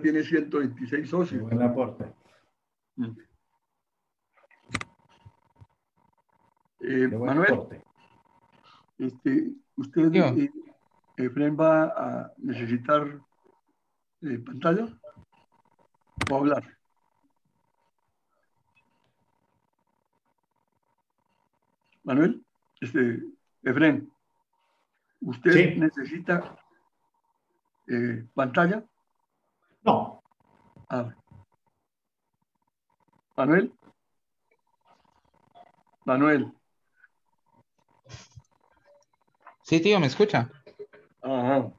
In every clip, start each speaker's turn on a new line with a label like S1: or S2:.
S1: tiene 126 socios.
S2: Buen aporte. Buen
S1: Manuel,
S2: aporte.
S1: usted,
S3: Yo.
S1: Efren, va a necesitar pantalla o hablar. Manuel, Efren, ¿usted
S2: Sí.
S1: necesita pantalla?
S2: No.
S1: Manuel.
S3: Sí, tío, ¿me escucha?
S1: Ajá.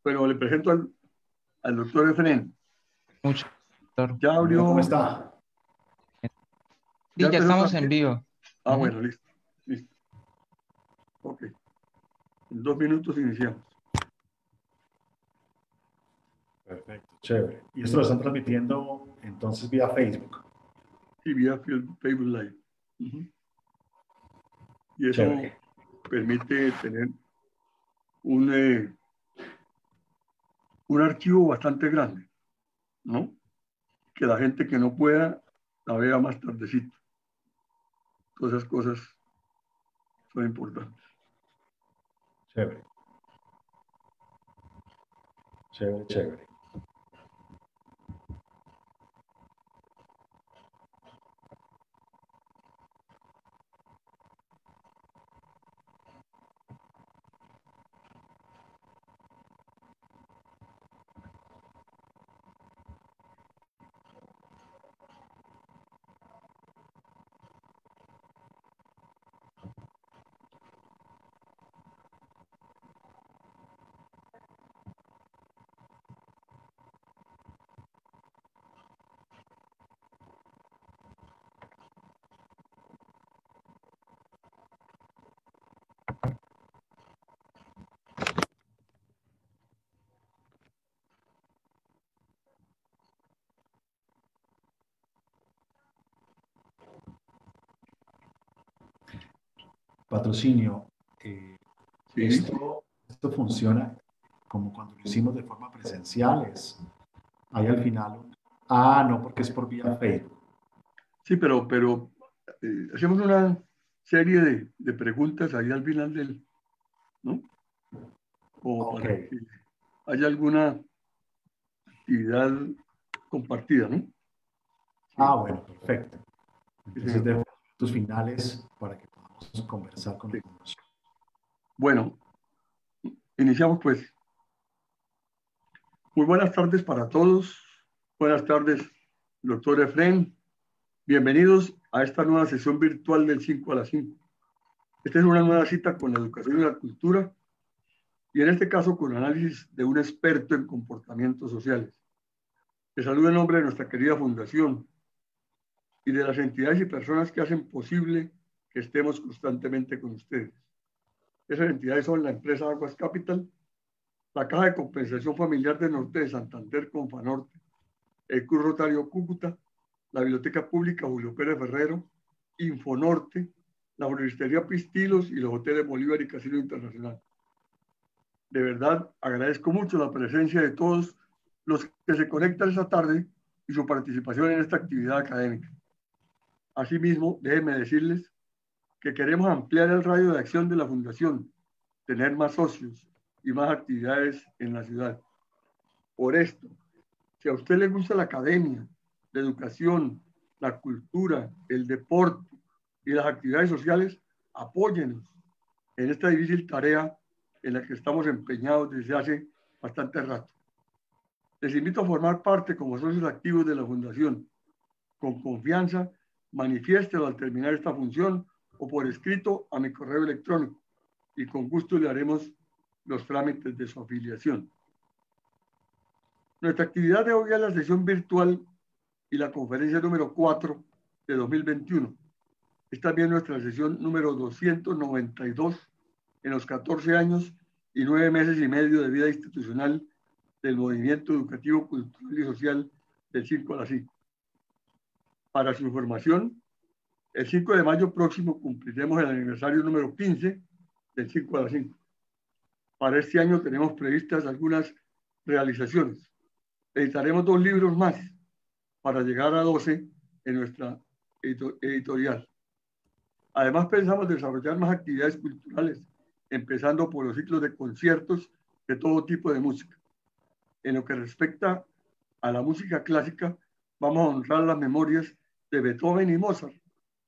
S1: Bueno, le presento al doctor Efren.
S3: Mucho, doctor.
S1: Ya abrió.
S2: ¿Cómo está?
S3: Sí, ya estamos en vivo.
S1: Bueno, listo. Ok. En 2 minutos iniciamos.
S2: Perfecto, chévere. Y esto lo están transmitiendo entonces vía Facebook.
S1: Sí, vía Facebook Live. Y eso
S2: Chévere.
S1: permite tener un archivo bastante grande, ¿no? Que la gente que no pueda la vea más tardecito. Todas esas cosas son importantes.
S2: Chévere. Chévere, chévere. Patrocinio.
S1: Sí.
S2: Esto funciona como cuando lo hicimos de forma presencial. Ahí al final. No, porque es por vía Facebook.
S1: Sí, pero hacemos una serie de preguntas ahí al final ¿no? O
S2: Ok.
S1: para que haya alguna actividad compartida, ¿no?
S2: Bueno, perfecto. Entonces dejo tus finales para que podamos conversar con la fundación.
S1: Bueno, iniciamos pues. Muy buenas tardes para todos. Buenas tardes, doctor Efren. Bienvenidos a esta nueva sesión virtual del 5 a las 5. Esta es una nueva cita con la educación y la cultura, y en este caso con análisis de un experto en comportamientos sociales. Les saludo en nombre de nuestra querida fundación y de las entidades y personas que hacen posible que estemos constantemente con ustedes. Esas entidades son la empresa Aguas Capital, la Caja de Compensación Familiar del Norte de Santander, Confanorte, el Club Rotario Cúcuta, la Biblioteca Pública Julio Pérez Ferrero, Infonorte, la Floristería Pistilos y los Hoteles Bolívar y Casino Internacional. De verdad, agradezco mucho la presencia de todos los que se conectan esta tarde y su participación en esta actividad académica. Asimismo, déjenme decirles que queremos ampliar el radio de acción de la Fundación, tener más socios y más actividades en la ciudad. Por esto, si a usted le gusta la academia, la educación, la cultura, el deporte y las actividades sociales, apóyenos en esta difícil tarea en la que estamos empeñados desde hace bastante rato. Les invito a formar parte como socios activos de la Fundación. Con confianza, manifiéstelo al terminar esta función o por escrito a mi correo electrónico y con gusto le haremos los trámites de su afiliación. Nuestra actividad de hoy es la sesión virtual y la conferencia número 4 de 2021. Es también nuestra sesión número 292 en los 14 años y 9 meses y medio de vida institucional del movimiento educativo, cultural y social del 5 a las 5. Para su información, el 5 de mayo próximo cumpliremos el aniversario número 15 del 5 a las 5. Para este año tenemos previstas algunas realizaciones. Editaremos 2 libros más para llegar a 12 en nuestra editorial. Además, pensamos desarrollar más actividades culturales, empezando por los ciclos de conciertos de todo tipo de música. En lo que respecta a la música clásica, vamos a honrar las memorias de Beethoven y Mozart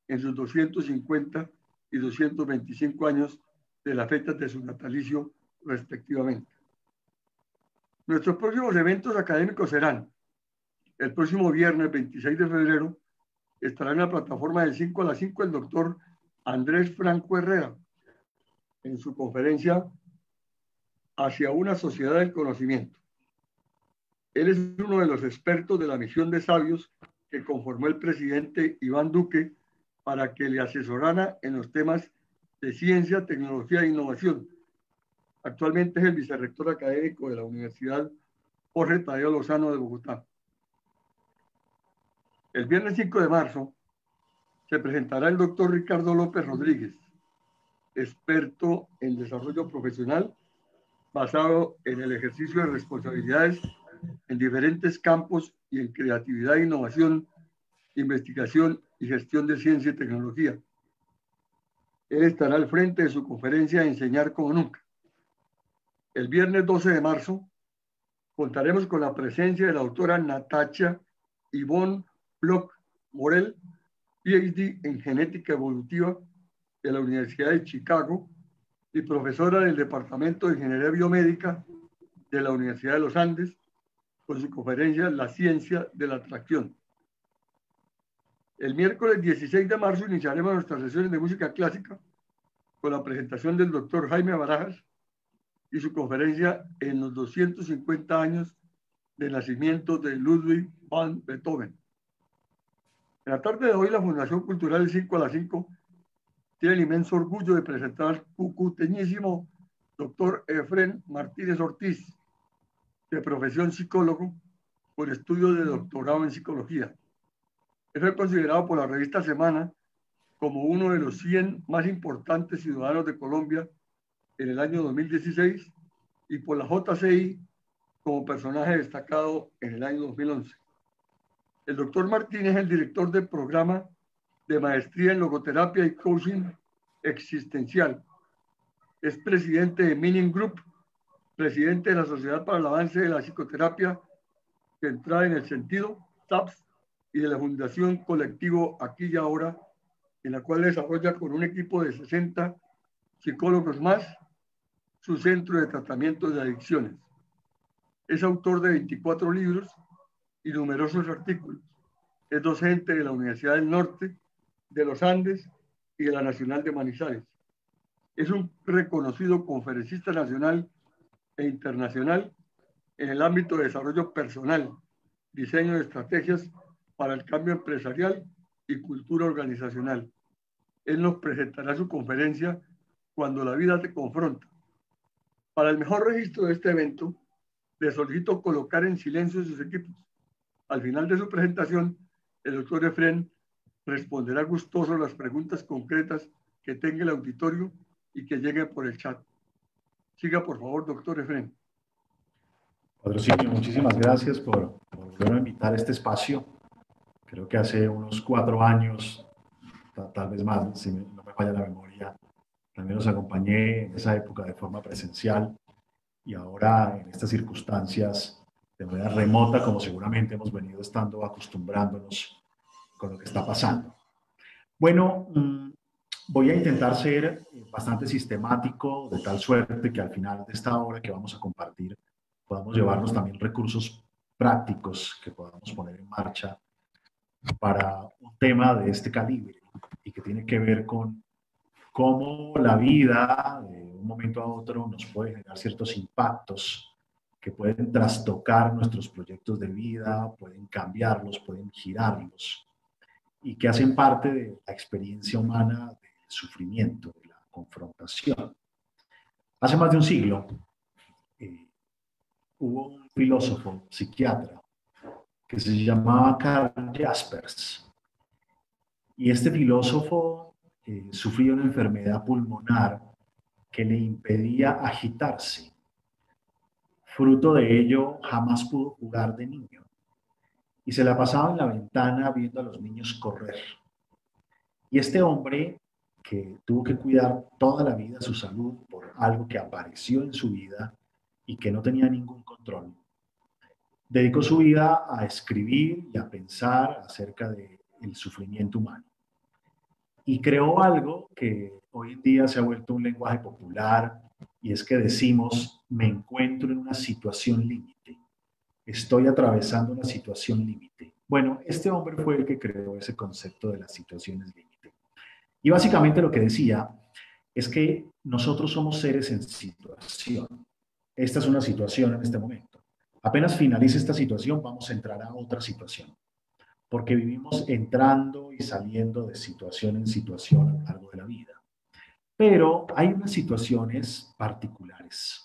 S1: en sus 250 y 225 años de las fechas de su natalicio, respectivamente. Nuestros próximos eventos académicos serán: el próximo viernes 26 de febrero estará en la plataforma de 5 a las 5 el doctor Andrés Franco Herrera en su conferencia Hacia una sociedad del conocimiento. Él es uno de los expertos de la misión de sabios que conformó el presidente Iván Duque para que le asesorara en los temas de ciencia, tecnología e innovación. Actualmente es el vicerrector académico de la Universidad Jorge Tadeo Lozano de Bogotá. El viernes 5 de marzo se presentará el doctor Ricardo López Rodríguez, experto en desarrollo profesional basado en el ejercicio de responsabilidades en diferentes campos y en creatividad e innovación, investigación y gestión de ciencia y tecnología. Él estará al frente de su conferencia Enseñar como nunca. El viernes 12 de marzo contaremos con la presencia de la autora Natacha Ivonne Bloch Morel, PhD en genética evolutiva de la Universidad de Chicago y profesora del Departamento de Ingeniería Biomédica de la Universidad de los Andes, con su conferencia La ciencia de la atracción. El miércoles 16 de marzo iniciaremos nuestras sesiones de música clásica con la presentación del doctor Jaime Barajas y su conferencia en los 250 años de nacimiento de Ludwig van Beethoven. En la tarde de hoy, la Fundación Cultural 5 a las 5 tiene el inmenso orgullo de presentar al cucuteñísimo doctor Efrén Martínez Ortiz, de profesión psicólogo, con estudios de doctorado en psicología. Él fue considerado por la revista Semana como uno de los 100 más importantes ciudadanos de Colombia en el año 2016 y por la JCI como personaje destacado en el año 2011. El doctor Martínez es el director del programa de maestría en logoterapia y coaching existencial. Es presidente de Meaning Group, presidente de la Sociedad para el Avance de la Psicoterapia Centrada en el Sentido, SAPS, y de la Fundación Colectivo Aquí y Ahora, en la cual desarrolla con un equipo de 60 psicólogos más su centro de tratamiento de adicciones. Es autor de 24 libros y numerosos artículos. Es docente de la Universidad del Norte, de los Andes y de la Nacional de Manizales. Es un reconocido conferencista nacional e internacional en el ámbito de desarrollo personal, diseño de estrategias para el cambio empresarial y cultura organizacional. Él nos presentará su conferencia Cuando la vida te confronta. Para el mejor registro de este evento, le solicito colocar en silencio sus equipos. Al final de su presentación, el doctor Efrén responderá gustoso las preguntas concretas que tenga el auditorio y que lleguen por el chat. Siga, por favor, doctor Efrén.
S2: Patrocinio, muchísimas gracias por volver a invitar a este espacio. Creo que hace unos 4 años, tal vez más, si no me falla la memoria, también los acompañé en esa época de forma presencial y ahora en estas circunstancias de manera remota, como seguramente hemos venido estando acostumbrándonos con lo que está pasando. Bueno, voy a intentar ser bastante sistemático, de tal suerte que al final de esta hora que vamos a compartir podamos llevarnos también recursos prácticos que podamos poner en marcha para un tema de este calibre y que tiene que ver con cómo la vida de un momento a otro nos puede generar ciertos impactos que pueden trastocar nuestros proyectos de vida, pueden cambiarlos, pueden girarlos y que hacen parte de la experiencia humana del sufrimiento, de la confrontación. Hace más de un siglo hubo un filósofo, psiquiatra, que se llamaba Karl Jaspers. Y este filósofo sufría una enfermedad pulmonar que le impedía agitarse. Fruto de ello, jamás pudo jugar de niño y se la pasaba en la ventana viendo a los niños correr. Y este hombre, que tuvo que cuidar toda la vida su salud por algo que apareció en su vida y que no tenía ningún control, dedicó su vida a escribir y a pensar acerca del sufrimiento humano. Y creó algo que hoy en día se ha vuelto un lenguaje popular, y es que decimos: me encuentro en una situación límite, estoy atravesando una situación límite. Bueno, este hombre fue el que creó ese concepto de las situaciones límite. Y básicamente lo que decía es que nosotros somos seres en situación. Esta es una situación en este momento. Apenas finalice esta situación, vamos a entrar a otra situación, porque vivimos entrando y saliendo de situación en situación a lo largo de la vida. Pero hay unas situaciones particulares.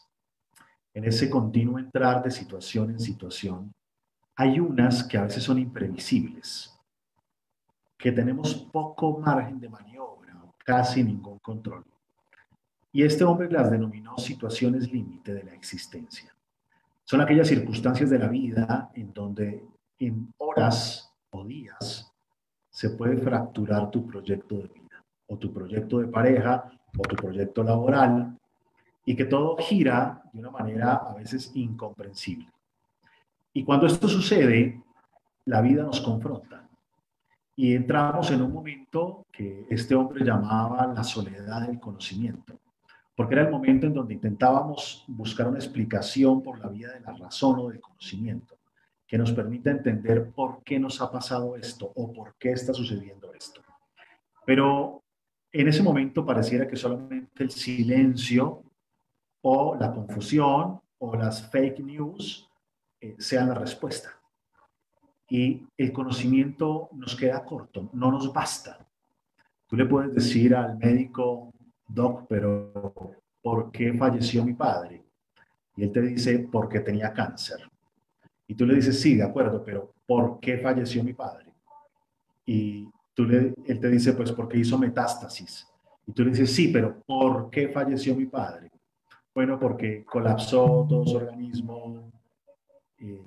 S2: En ese continuo entrar de situación en situación, hay unas que a veces son imprevisibles, que tenemos poco margen de maniobra o casi ningún control. Y este hombre las denominó situaciones límite de la existencia. Son aquellas circunstancias de la vida en donde en horas o días se puede fracturar tu proyecto de vida, o tu proyecto de pareja, o tu proyecto laboral, y que todo gira de una manera a veces incomprensible. Y cuando esto sucede, la vida nos confronta y entramos en un momento que este hombre llamaba la soledad del conocimiento, porque era el momento en donde intentábamos buscar una explicación por la vía de la razón o del conocimiento, que nos permita entender por qué nos ha pasado esto o por qué está sucediendo esto. Pero en ese momento pareciera que solamente el silencio o la confusión o las fake news sean la respuesta. Y el conocimiento nos queda corto, no nos basta. Tú le puedes decir al médico: doc, pero ¿por qué falleció mi padre? Y él te dice: porque tenía cáncer. Y tú le dices: sí, de acuerdo, pero ¿por qué falleció mi padre? Y él te dice: pues porque hizo metástasis. Y tú le dices: sí, pero ¿por qué falleció mi padre? Bueno, porque colapsó todo su organismo. eh,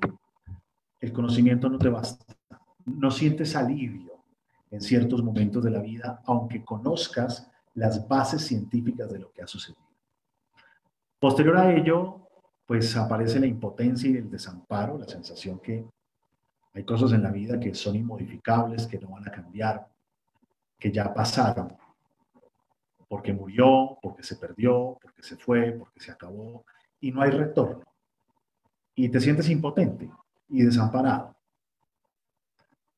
S2: el conocimiento no te basta. No sientes alivio en ciertos momentos de la vida, aunque conozcas las bases científicas de lo que ha sucedido. Posterior a ello, pues aparece la impotencia y el desamparo, la sensación que hay cosas en la vida que son inmodificables, que no van a cambiar, que ya pasaron, porque murió, porque se perdió, porque se fue, porque se acabó, y no hay retorno. Y te sientes impotente y desamparado.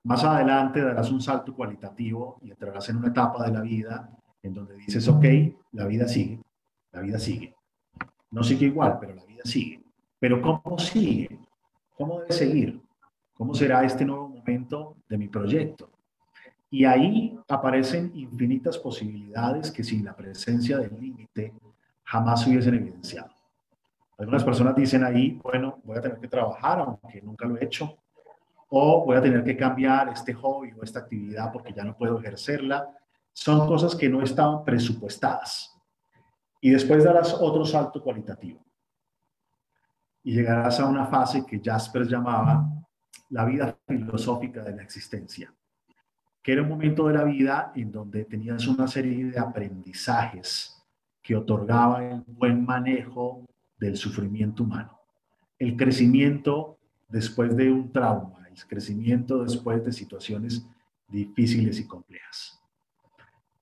S2: Más adelante darás un salto cualitativo y entrarás en una etapa de la vida en donde dices: ok, la vida sigue, la vida sigue. No sigue igual, pero la vida sigue. Pero ¿cómo sigue? ¿Cómo debe seguir? ¿Cómo será este nuevo momento de mi proyecto? Y ahí aparecen infinitas posibilidades que sin la presencia del límite jamás se hubiesen evidenciado. Algunas personas dicen ahí: bueno, voy a tener que trabajar aunque nunca lo he hecho, o voy a tener que cambiar este hobby o esta actividad porque ya no puedo ejercerla. Son cosas que no estaban presupuestadas. Y después darás otro salto cualitativo y llegarás a una fase que Jaspers llamaba la vida filosófica de la existencia, que era un momento de la vida en donde tenías una serie de aprendizajes que otorgaban el buen manejo del sufrimiento humano, el crecimiento después de un trauma, el crecimiento después de situaciones difíciles y complejas.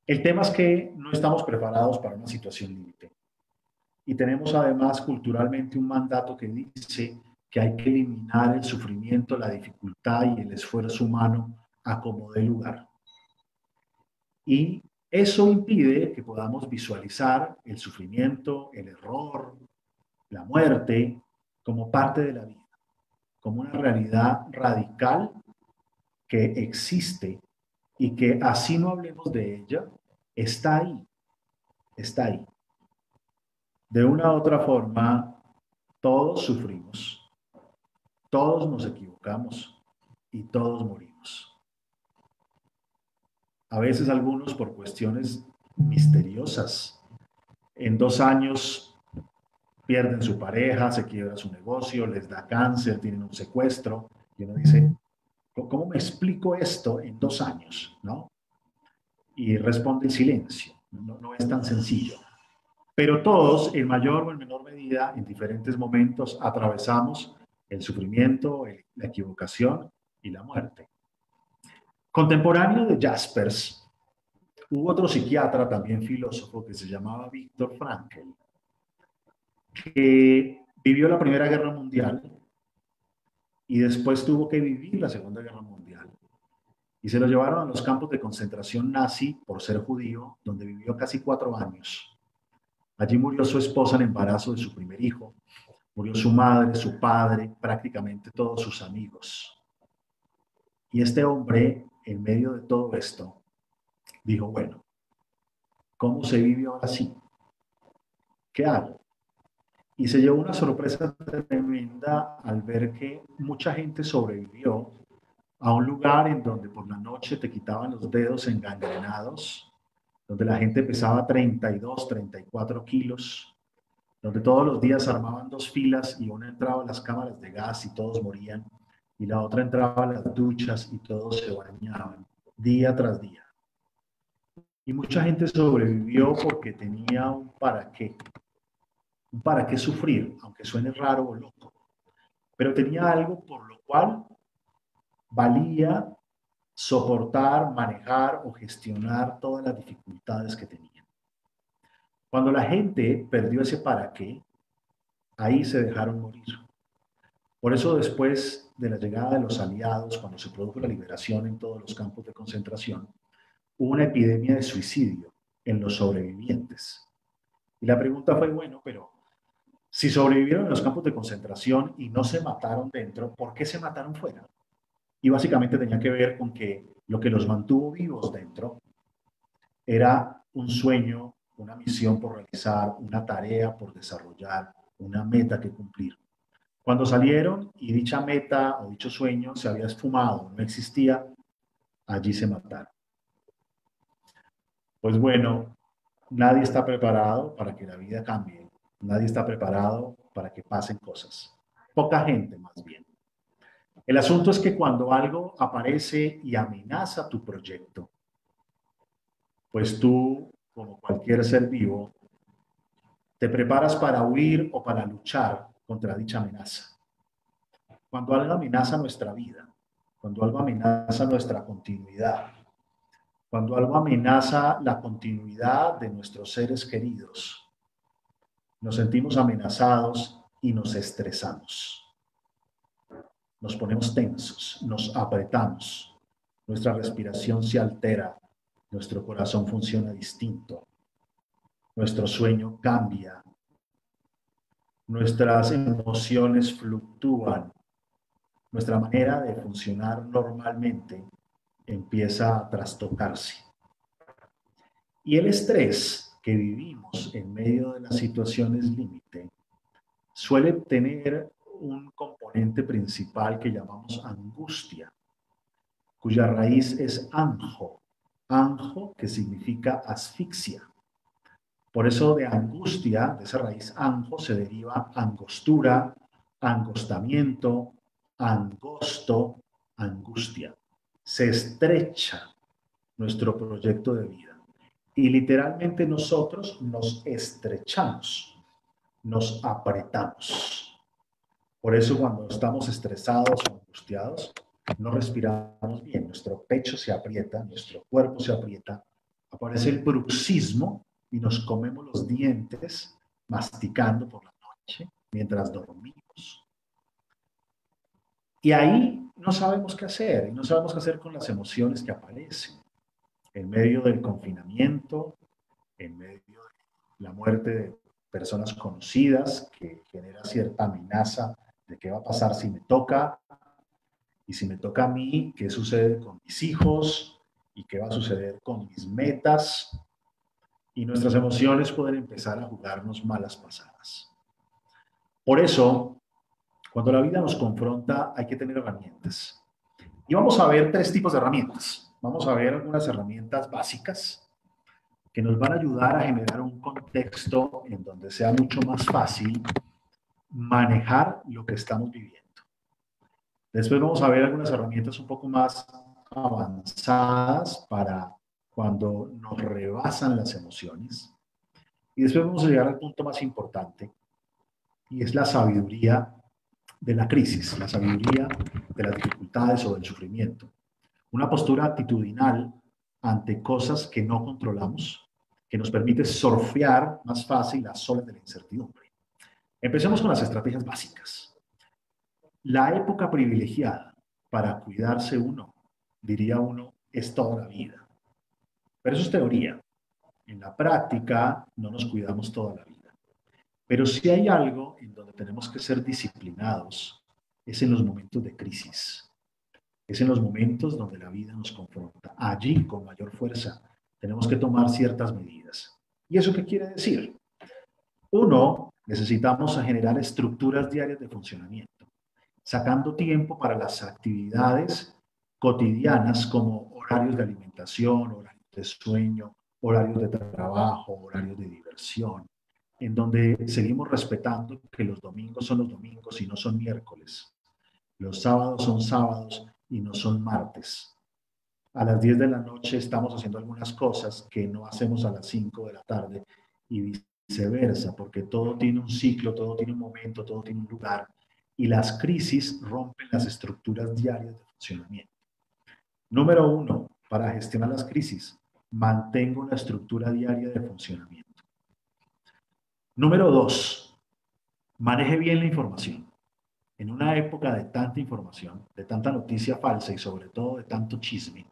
S2: El tema es que no estamos preparados para una situación límite. Y tenemos además culturalmente un mandato que dice que hay que eliminar el sufrimiento, la dificultad y el esfuerzo humano a como dé lugar. Y eso impide que podamos visualizar el sufrimiento, el error, la muerte como parte de la vida, como una realidad radical que existe y que, así no hablemos de ella, está ahí, está ahí. De una u otra forma, todos sufrimos, todos nos equivocamos y todos morimos. A veces algunos por cuestiones misteriosas. En 2 años pierden su pareja, se quiebra su negocio, les da cáncer, tienen un secuestro, y uno dice, ¿cómo me explico esto en 2 años? ¿No? Y responde el silencio. No es tan sencillo. Pero todos, en mayor o en menor medida, en diferentes momentos, atravesamos el sufrimiento, la equivocación y la muerte. Contemporáneo de Jaspers, hubo otro psiquiatra, también filósofo, que se llamaba Viktor Frankl, que vivió la Primera Guerra Mundial y después tuvo que vivir la Segunda Guerra Mundial. Y se lo llevaron a los campos de concentración nazi por ser judío, donde vivió casi 4 años. Allí murió su esposa en embarazo de su primer hijo, murió su madre, su padre, prácticamente todos sus amigos. Y este hombre, en medio de todo esto, dijo, bueno, ¿cómo se vive ahora sí? ¿Qué hago? Y se llevó una sorpresa tremenda al ver que mucha gente sobrevivió a un lugar en donde por la noche te quitaban los dedos engangrenados, donde la gente pesaba 32, 34 kilos, donde todos los días armaban 2 filas y una entraba a las cámaras de gas y todos morían, y la otra entraba a las duchas y todos se bañaban, día tras día. Y mucha gente sobrevivió porque tenía un para qué sufrir, aunque suene raro o loco, pero tenía algo por lo cual valía soportar, manejar o gestionar todas las dificultades que tenían. Cuando la gente perdió ese para qué, ahí se dejaron morir. Por eso después de la llegada de los aliados, cuando se produjo la liberación en todos los campos de concentración, hubo una epidemia de suicidio en los sobrevivientes. Y la pregunta fue, bueno, pero si sobrevivieron en los campos de concentración y no se mataron dentro, ¿por qué se mataron fuera? Y básicamente tenía que ver con que lo que los mantuvo vivos dentro era un sueño, una misión por realizar, una tarea por desarrollar, una meta que cumplir. Cuando salieron y dicha meta o dicho sueño se había esfumado, no existía, allí se mataron. Pues bueno, nadie está preparado para que la vida cambie. Nadie está preparado para que pasen cosas. Poca gente, más bien. El asunto es que cuando algo aparece y amenaza tu proyecto, pues tú, como cualquier ser vivo, te preparas para huir o para luchar contra dicha amenaza. Cuando algo amenaza nuestra vida, cuando algo amenaza nuestra continuidad, cuando algo amenaza la continuidad de nuestros seres queridos, nos sentimos amenazados y nos estresamos. Nos ponemos tensos, nos apretamos, nuestra respiración se altera, nuestro corazón funciona distinto, nuestro sueño cambia, nuestras emociones fluctúan, nuestra manera de funcionar normalmente empieza a trastocarse. Y el estrés que vivimos en medio de las situaciones límite suele tener un componente principal que llamamos angustia, cuya raíz es anjo, anjo que significa asfixia. Por eso de angustia, de esa raíz anjo, se deriva angostura, angostamiento, angosto, angustia. Se estrecha nuestro proyecto de vida. Y literalmente nosotros nos estrechamos, nos apretamos. Por eso cuando estamos estresados o angustiados, no respiramos bien, nuestro pecho se aprieta, nuestro cuerpo se aprieta, aparece el bruxismo y nos comemos los dientes masticando por la noche mientras dormimos. Y ahí no sabemos qué hacer, y no sabemos qué hacer con las emociones que aparecen en medio del confinamiento, en medio de la muerte de personas conocidas que genera cierta amenaza de qué va a pasar si me toca, y si me toca a mí, qué sucede con mis hijos y qué va a suceder con mis metas. Y nuestras emociones pueden empezar a jugarnos malas pasadas. Por eso, cuando la vida nos confronta, hay que tener herramientas. Y vamos a ver 3 tipos de herramientas. Vamos a ver algunas herramientas básicas que nos van a ayudar a generar un contexto en donde sea mucho más fácil manejar lo que estamos viviendo. Después vamos a ver algunas herramientas un poco más avanzadas para cuando nos rebasan las emociones. Y después vamos a llegar al punto más importante, y es la sabiduría de la crisis, la sabiduría de las dificultades o del sufrimiento. Una postura actitudinal ante cosas que no controlamos, que nos permite surfear más fácil las olas de la incertidumbre. Empecemos con las estrategias básicas. La época privilegiada para cuidarse uno, diría uno, es toda la vida. Pero eso es teoría. En la práctica no nos cuidamos toda la vida. Pero si hay algo en donde tenemos que ser disciplinados, es en los momentos de crisis. Es en los momentos donde la vida nos confronta. Allí, con mayor fuerza, tenemos que tomar ciertas medidas. ¿Y eso qué quiere decir? Uno, necesitamos generar estructuras diarias de funcionamiento, sacando tiempo para las actividades cotidianas como horarios de alimentación, horarios de sueño, horarios de trabajo, horarios de diversión, en donde seguimos respetando que los domingos son los domingos y no son miércoles. Los sábados son sábados y no son martes. A las 10 de la noche estamos haciendo algunas cosas que no hacemos a las 5 de la tarde y viceversa, porque todo tiene un ciclo, todo tiene un momento, todo tiene un lugar, y las crisis rompen las estructuras diarias de funcionamiento. Número uno, para gestionar las crisis, mantengo una estructura diaria de funcionamiento. Número dos, maneje bien la información. En una época de tanta información, de tanta noticia falsa y sobre todo de tanto chisme,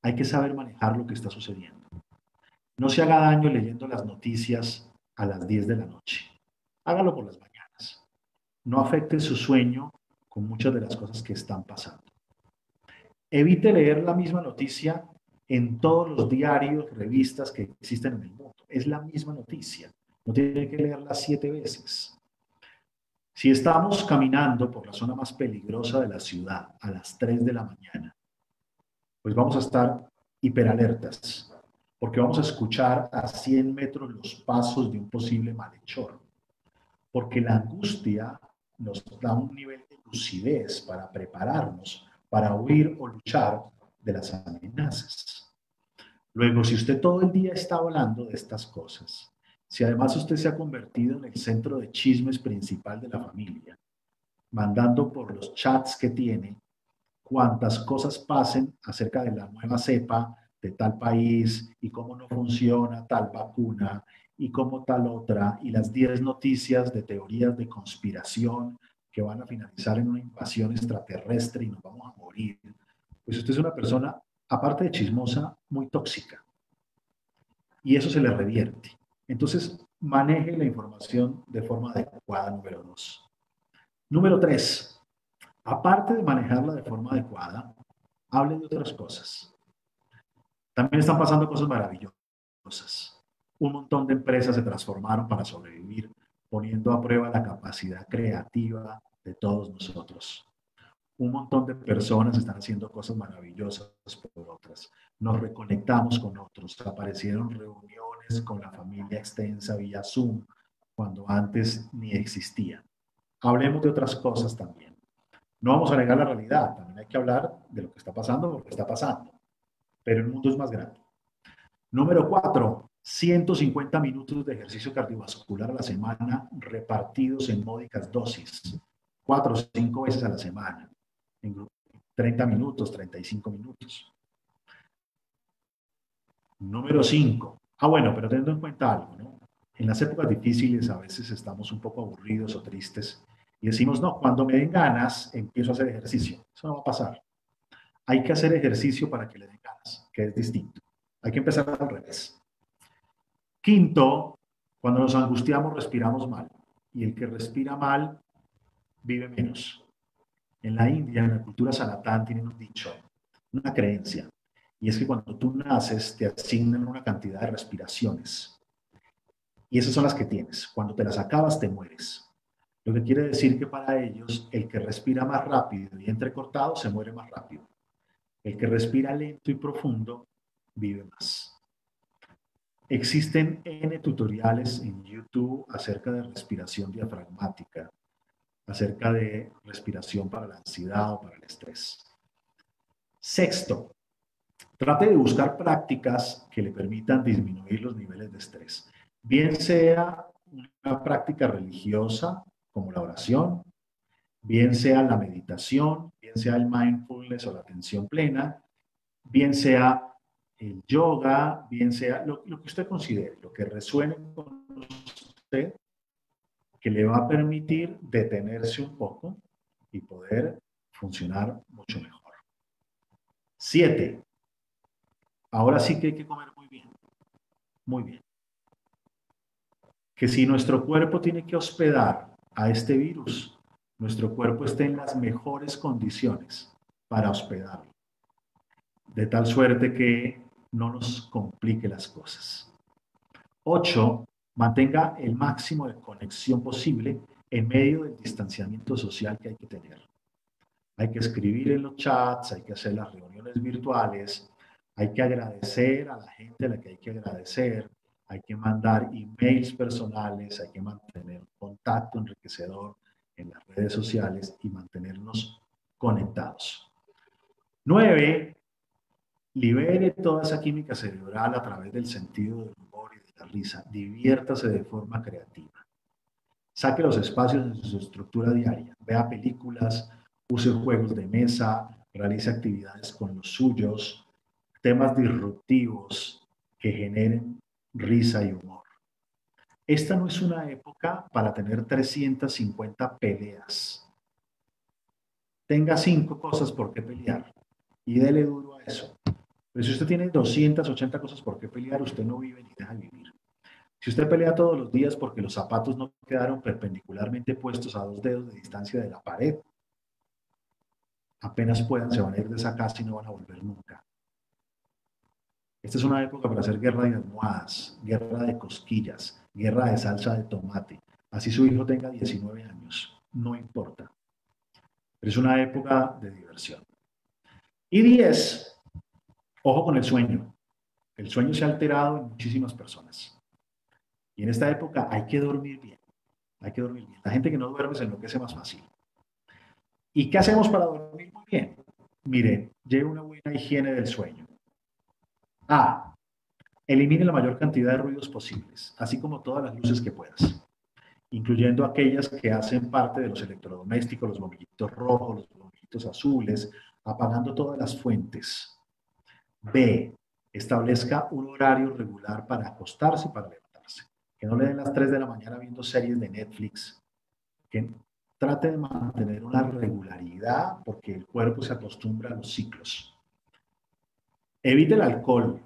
S2: hay que saber manejar lo que está sucediendo. No se haga daño leyendo las noticias a las 10 de la noche. Hágalo por las mañanas. No afecte su sueño con muchas de las cosas que están pasando. Evite leer la misma noticia en todos los diarios, revistas que existen en el mundo. Es la misma noticia. No tiene que leerla 7 veces. Si estamos caminando por la zona más peligrosa de la ciudad a las 3 de la mañana, pues vamos a estar hiperalertas, porque vamos a escuchar a 100 metros los pasos de un posible malhechor, porque la angustia nos da un nivel de lucidez para prepararnos, para huir o luchar de las amenazas. Luego, si usted todo el día está hablando de estas cosas, si además usted se ha convertido en el centro de chismes principal de la familia, mandando por los chats que tiene cuantas cosas pasen acerca de la nueva cepa de tal país y cómo no funciona tal vacuna y cómo tal otra, y las 10 noticias de teorías de conspiración que van a finalizar en una invasión extraterrestre y nos vamos a morir, pues usted es una persona, aparte de chismosa, muy tóxica. Y eso se le revierte. Entonces, maneje la información de forma adecuada, número 2. Número 3, aparte de manejarla de forma adecuada, hable de otras cosas. También están pasando cosas maravillosas. Un montón de empresas se transformaron para sobrevivir, poniendo a prueba la capacidad creativa de todos nosotros. Un montón de personas están haciendo cosas maravillosas por otras. Nos reconectamos con otros. Aparecieron reuniones con la familia extensa vía Zoom, cuando antes ni existían. Hablemos de otras cosas también. No vamos a negar la realidad, también hay que hablar de lo que está pasando porque está pasando. Pero el mundo es más grande. Número 4, 150 minutos de ejercicio cardiovascular a la semana repartidos en módicas dosis, 4 o 5 veces a la semana, en 30 minutos, 35 minutos. Número 5, bueno, pero teniendo en cuenta algo, ¿no? En las épocas difíciles a veces estamos un poco aburridos o tristes y decimos, no, cuando me den ganas empiezo a hacer ejercicio. Eso no va a pasar. Hay que hacer ejercicio para que le den ganas, que es distinto. Hay que empezar al revés. Quinto, cuando nos angustiamos respiramos mal y el que respira mal vive menos. En la India, en la cultura sanatán, tienen un dicho, una creencia, y es que cuando tú naces te asignan una cantidad de respiraciones y esas son las que tienes. Cuando te las acabas te mueres. Lo que quiere decir que para ellos el que respira más rápido y entrecortado se muere más rápido. El que respira lento y profundo vive más. Existen N tutoriales en YouTube acerca de respiración diafragmática, acerca de respiración para la ansiedad o para el estrés. Sexto, trate de buscar prácticas que le permitan disminuir los niveles de estrés. Bien sea una práctica religiosa, como la oración, bien sea la meditación, bien sea el mindfulness o la atención plena, bien sea el yoga, bien sea lo que usted considere, lo que resuene con usted, que le va a permitir detenerse un poco y poder funcionar mucho mejor. 7. Ahora sí que hay que comer muy bien, muy bien. Que si nuestro cuerpo tiene que hospedar a este virus, nuestro cuerpo esté en las mejores condiciones para hospedarlo, de tal suerte que no nos complique las cosas. 8. Mantenga el máximo de conexión posible en medio del distanciamiento social que hay que tener. Hay que escribir en los chats, hay que hacer las reuniones virtuales, hay que agradecer a la gente a la que hay que agradecer, hay que mandar emails personales, hay que mantener contacto enriquecedor en las redes sociales y mantenernos conectados. 9. Libere toda esa química cerebral a través del sentido del humor y de la risa. Diviértase de forma creativa. Saque los espacios en su estructura diaria. Vea películas, use juegos de mesa, realice actividades con los suyos, temas disruptivos que generen risa y humor. Esta no es una época para tener 350 peleas. Tenga 5 cosas por qué pelear y dele duro a eso. Pero si usted tiene 280 cosas por qué pelear, usted no vive ni deja vivir. Si usted pelea todos los días porque los zapatos no quedaron perpendicularmente puestos a 2 dedos de distancia de la pared, apenas puedan se van a ir de esa casa y no van a volver nunca. Esta es una época para hacer guerra de almohadas, guerra de cosquillas, guerra de salsa de tomate. Así su hijo tenga 19 años, no importa. Pero es una época de diversión. Y 10, ojo con el sueño. El sueño se ha alterado en muchísimas personas. Y en esta época hay que dormir bien. Hay que dormir bien. La gente que no duerme se enloquece más fácil. ¿Y qué hacemos para dormir muy bien? Mire, lleve una buena higiene del sueño. A. Elimine la mayor cantidad de ruidos posibles, así como todas las luces que puedas, incluyendo aquellas que hacen parte de los electrodomésticos, los bombillitos rojos, los bombillitos azules, apagando todas las fuentes. B. Establezca un horario regular para acostarse y para levantarse. Que no le den las 3 de la mañana viendo series de Netflix. Que trate de mantener una regularidad porque el cuerpo se acostumbra a los ciclos. Evite el alcohol,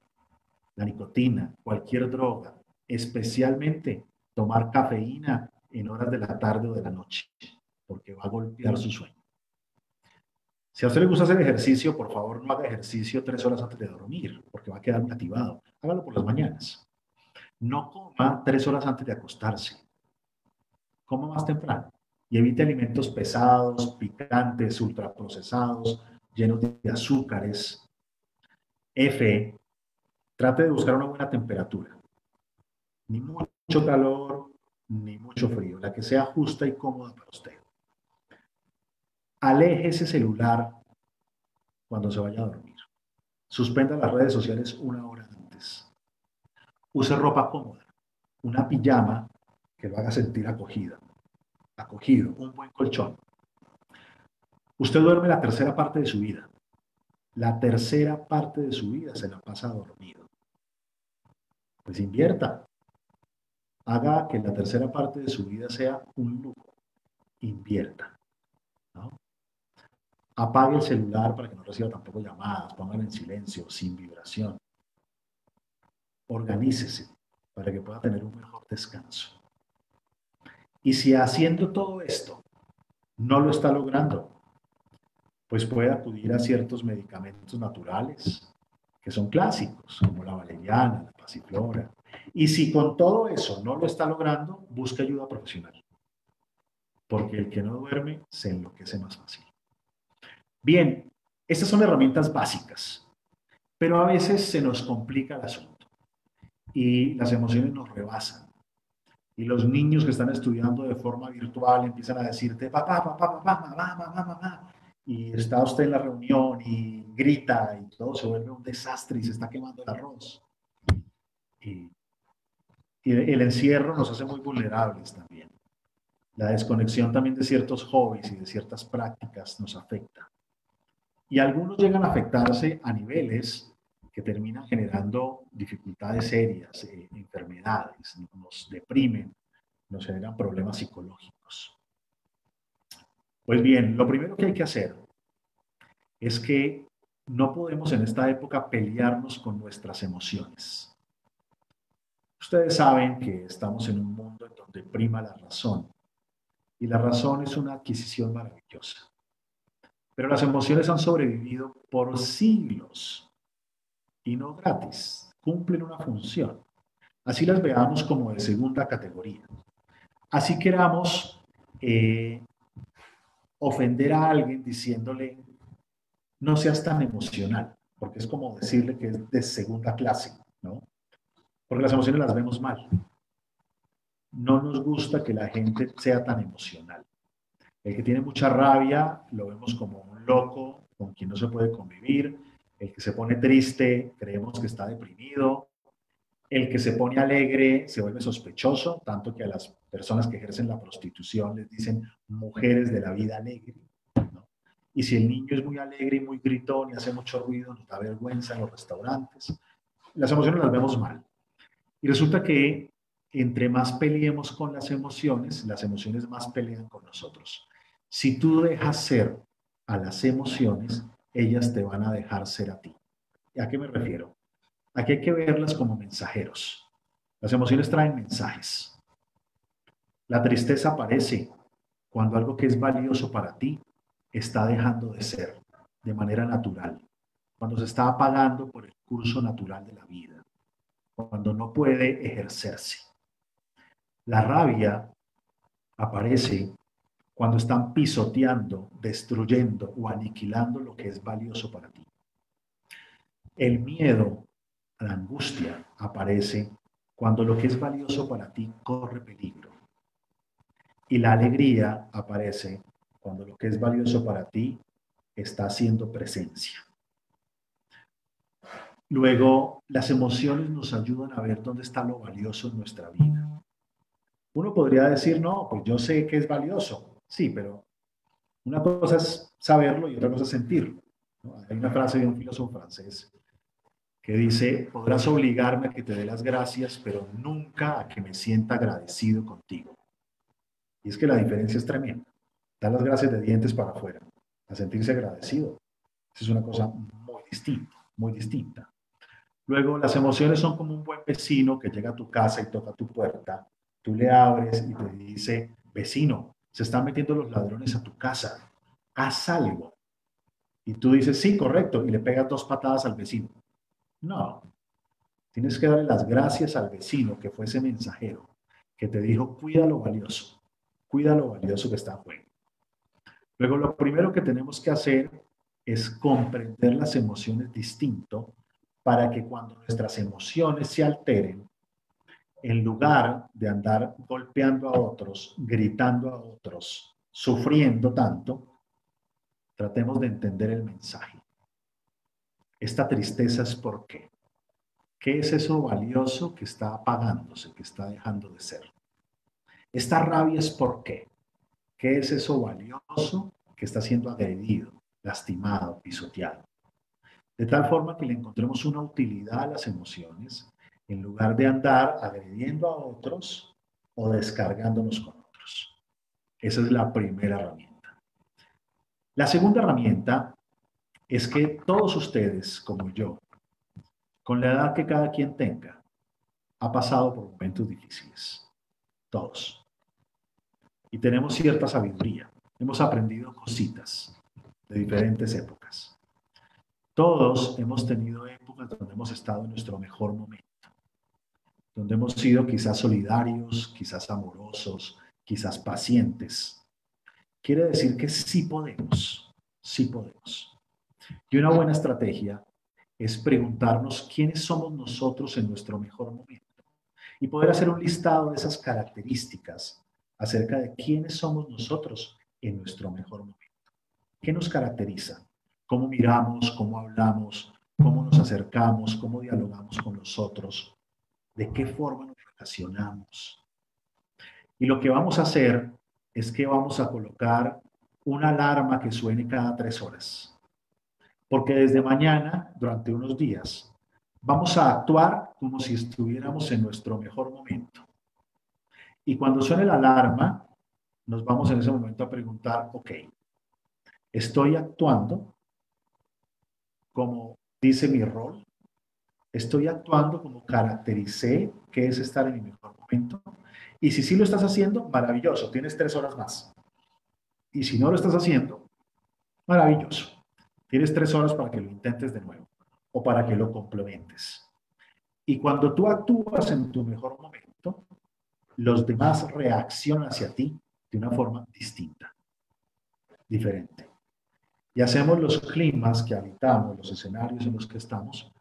S2: la nicotina, cualquier droga, especialmente tomar cafeína en horas de la tarde o de la noche, porque va a golpear su sueño. Si a usted le gusta hacer ejercicio, por favor no haga ejercicio 3 horas antes de dormir, porque va a quedar muy activado. Hágalo por las mañanas. No coma 3 horas antes de acostarse. Coma más temprano y evite alimentos pesados, picantes, ultraprocesados, llenos de azúcares. F. Trate de buscar una buena temperatura. Ni mucho calor, ni mucho frío. La que sea justa y cómoda para usted. Aleje ese celular cuando se vaya a dormir. Suspenda las redes sociales 1 hora antes. Use ropa cómoda. Una pijama que lo haga sentir acogido. Un buen colchón. Usted duerme la tercera parte de su vida. La tercera parte de su vida se la pasa dormido. Pues invierta. Haga que la tercera parte de su vida sea un lujo. Invierta, ¿no? Apague el celular para que no reciba tampoco llamadas, póngalo en silencio, sin vibración. Organícese para que pueda tener un mejor descanso. Y si haciendo todo esto no lo está logrando, pues puede acudir a ciertos medicamentos naturales que son clásicos, como la valeriana, la pasiflora. Y si con todo eso no lo está logrando, busque ayuda profesional. Porque el que no duerme se enloquece más fácil. Bien, estas son herramientas básicas, pero a veces se nos complica el asunto. y las emociones nos rebasan. Y los niños que están estudiando de forma virtual empiezan a decirte, papá, papá, papá, mamá, mamá, mamá. Y está usted en la reunión y grita y todo se vuelve un desastre y se está quemando el arroz. Y, y el encierro nos hace muy vulnerables también. La desconexión también de ciertos hobbies y de ciertas prácticas nos afecta. Y algunos llegan a afectarse a niveles que terminan generando dificultades serias, enfermedades, nos deprimen, nos generan problemas psicológicos. Pues bien, lo primero que hay que hacer es que no podemos en esta época pelearnos con nuestras emociones. Ustedes saben que estamos en un mundo en donde prima la razón, y la razón es una adquisición maravillosa. Pero las emociones han sobrevivido por siglos y no gratis, cumplen una función. Así las veamos como de segunda categoría. Así queramos ofender a alguien diciéndole no seas tan emocional, porque es como decirle que es de segunda clase, ¿no? Porque las emociones las vemos mal. No nos gusta que la gente sea tan emocional. El que tiene mucha rabia lo vemos como un loco con quien no se puede convivir. El que se pone triste creemos que está deprimido. El que se pone alegre se vuelve sospechoso, tanto que a las personas que ejercen la prostitución les dicen mujeres de la vida alegre, ¿no? Y si el niño es muy alegre y muy gritón y hace mucho ruido, nos da vergüenza en los restaurantes. Las emociones las vemos mal. Y resulta que entre más peleemos con las emociones más pelean con nosotros. Si tú dejas ser a las emociones, ellas te van a dejar ser a ti. ¿A qué me refiero? Aquí hay que verlas como mensajeros. Las emociones traen mensajes. La tristeza aparece cuando algo que es valioso para ti está dejando de ser de manera natural, cuando se está apagando por el curso natural de la vida, cuando no puede ejercerse. La rabia aparece cuando están pisoteando, destruyendo o aniquilando lo que es valioso para ti. El miedo, la angustia aparece cuando lo que es valioso para ti corre peligro. Y la alegría aparece cuando lo que es valioso para ti está haciendo presencia. Luego, las emociones nos ayudan a ver dónde está lo valioso en nuestra vida. Uno podría decir, no, pues yo sé que es valioso. Sí, pero una cosa es saberlo y otra cosa es sentirlo, ¿no? Hay una frase de un filósofo francés que dice, podrás obligarme a que te dé las gracias, pero nunca a que me sienta agradecido contigo. Y es que la diferencia es tremenda. Dar las gracias de dientes para afuera, a sentirse agradecido. Esa es una cosa muy distinta, muy distinta. Luego, las emociones son como un buen vecino que llega a tu casa y toca tu puerta. Tú le abres y te dice, vecino, se están metiendo los ladrones a tu casa. Haz algo. Y tú dices, sí, correcto, y le pegas 2 patadas al vecino. No, tienes que darle las gracias al vecino que fue ese mensajero, que te dijo, cuida lo valioso que está en juego. Luego, lo primero que tenemos que hacer es comprender las emociones distinto para que cuando nuestras emociones se alteren, en lugar de andar golpeando a otros, gritando a otros, sufriendo tanto, tratemos de entender el mensaje. Esta tristeza es por qué. ¿Qué es eso valioso que está apagándose, que está dejando de ser? Esta rabia es por qué. ¿Qué es eso valioso que está siendo agredido, lastimado, pisoteado? De tal forma que le encontremos una utilidad a las emociones en lugar de andar agrediendo a otros o descargándonos con otros. Esa es la primera herramienta. La segunda herramienta es que todos ustedes, como yo, con la edad que cada quien tenga, ha pasado por momentos difíciles. Todos. Y tenemos cierta sabiduría. Hemos aprendido cositas de diferentes épocas. Todos hemos tenido épocas donde hemos estado en nuestro mejor momento, donde hemos sido quizás solidarios, quizás amorosos, quizás pacientes. Quiere decir que sí podemos, sí podemos. Y una buena estrategia es preguntarnos quiénes somos nosotros en nuestro mejor momento y poder hacer un listado de esas características acerca de quiénes somos nosotros en nuestro mejor momento. ¿Qué nos caracteriza? ¿Cómo miramos, cómo hablamos, cómo nos acercamos, cómo dialogamos con los otros? ¿De qué forma nos relacionamos? Y lo que vamos a hacer es que vamos a colocar una alarma que suene cada 3 horas. Porque desde mañana, durante unos días, vamos a actuar como si estuviéramos en nuestro mejor momento. Y cuando suene la alarma, nos vamos en ese momento a preguntar, ok, ¿estoy actuando como dice mi rol? ¿Estoy actuando como caractericé que es estar en mi mejor momento? Y si sí lo estás haciendo, maravilloso, tienes 3 horas más. Y si no lo estás haciendo, maravilloso, tienes 3 horas para que lo intentes de nuevo o para que lo complementes. Y cuando tú actúas en tu mejor momento, los demás reaccionan hacia ti de una forma distinta, diferente. Y hacemos los climas que habitamos, los escenarios en los que estamos,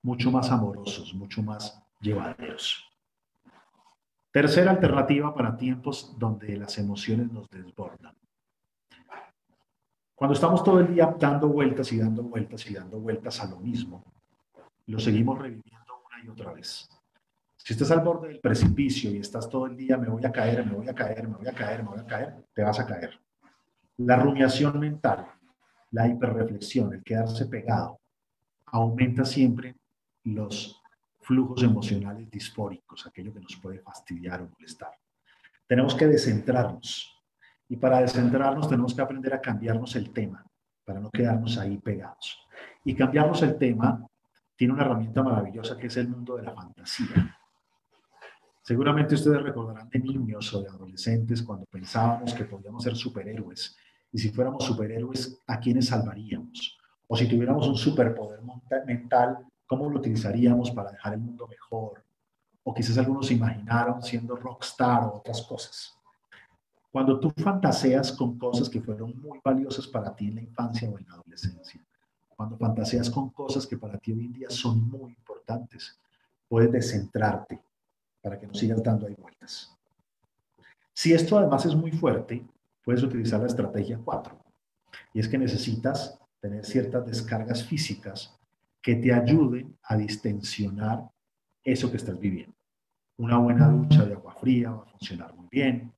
S2: mucho más amorosos, mucho más llevaderos. Tercera alternativa para tiempos donde las emociones nos desbordan. Cuando estamos todo el día dando vueltas y dando vueltas y dando vueltas a lo mismo, lo seguimos reviviendo una y otra vez. Si estás al borde del precipicio y estás todo el día, me voy a caer, me voy a caer, me voy a caer, me voy a caer, te vas a caer. La rumiación mental, la hiperreflexión, el quedarse pegado, aumenta siempre los flujos emocionales disfóricos, aquello que nos puede fastidiar o molestar. Tenemos que descentrarnos. Y para descentrarnos tenemos que aprender a cambiarnos el tema, para no quedarnos ahí pegados. Y cambiarnos el tema tiene una herramienta maravillosa que es el mundo de la fantasía. Seguramente ustedes recordarán de niños o de adolescentes cuando pensábamos que podíamos ser superhéroes. Y si fuéramos superhéroes, ¿a quiénes salvaríamos? O si tuviéramos un superpoder mental, ¿cómo lo utilizaríamos para dejar el mundo mejor? O quizás algunos se imaginaron siendo rockstar o otras cosas. Cuando tú fantaseas con cosas que fueron muy valiosas para ti en la infancia o en la adolescencia, cuando fantaseas con cosas que para ti hoy en día son muy importantes, puedes descentrarte para que no sigas dando ahí vueltas. Si esto además es muy fuerte, puedes utilizar la estrategia 4. Y es que necesitas tener ciertas descargas físicas que te ayuden a distensionar eso que estás viviendo. Una buena ducha de agua fría va a funcionar muy bien.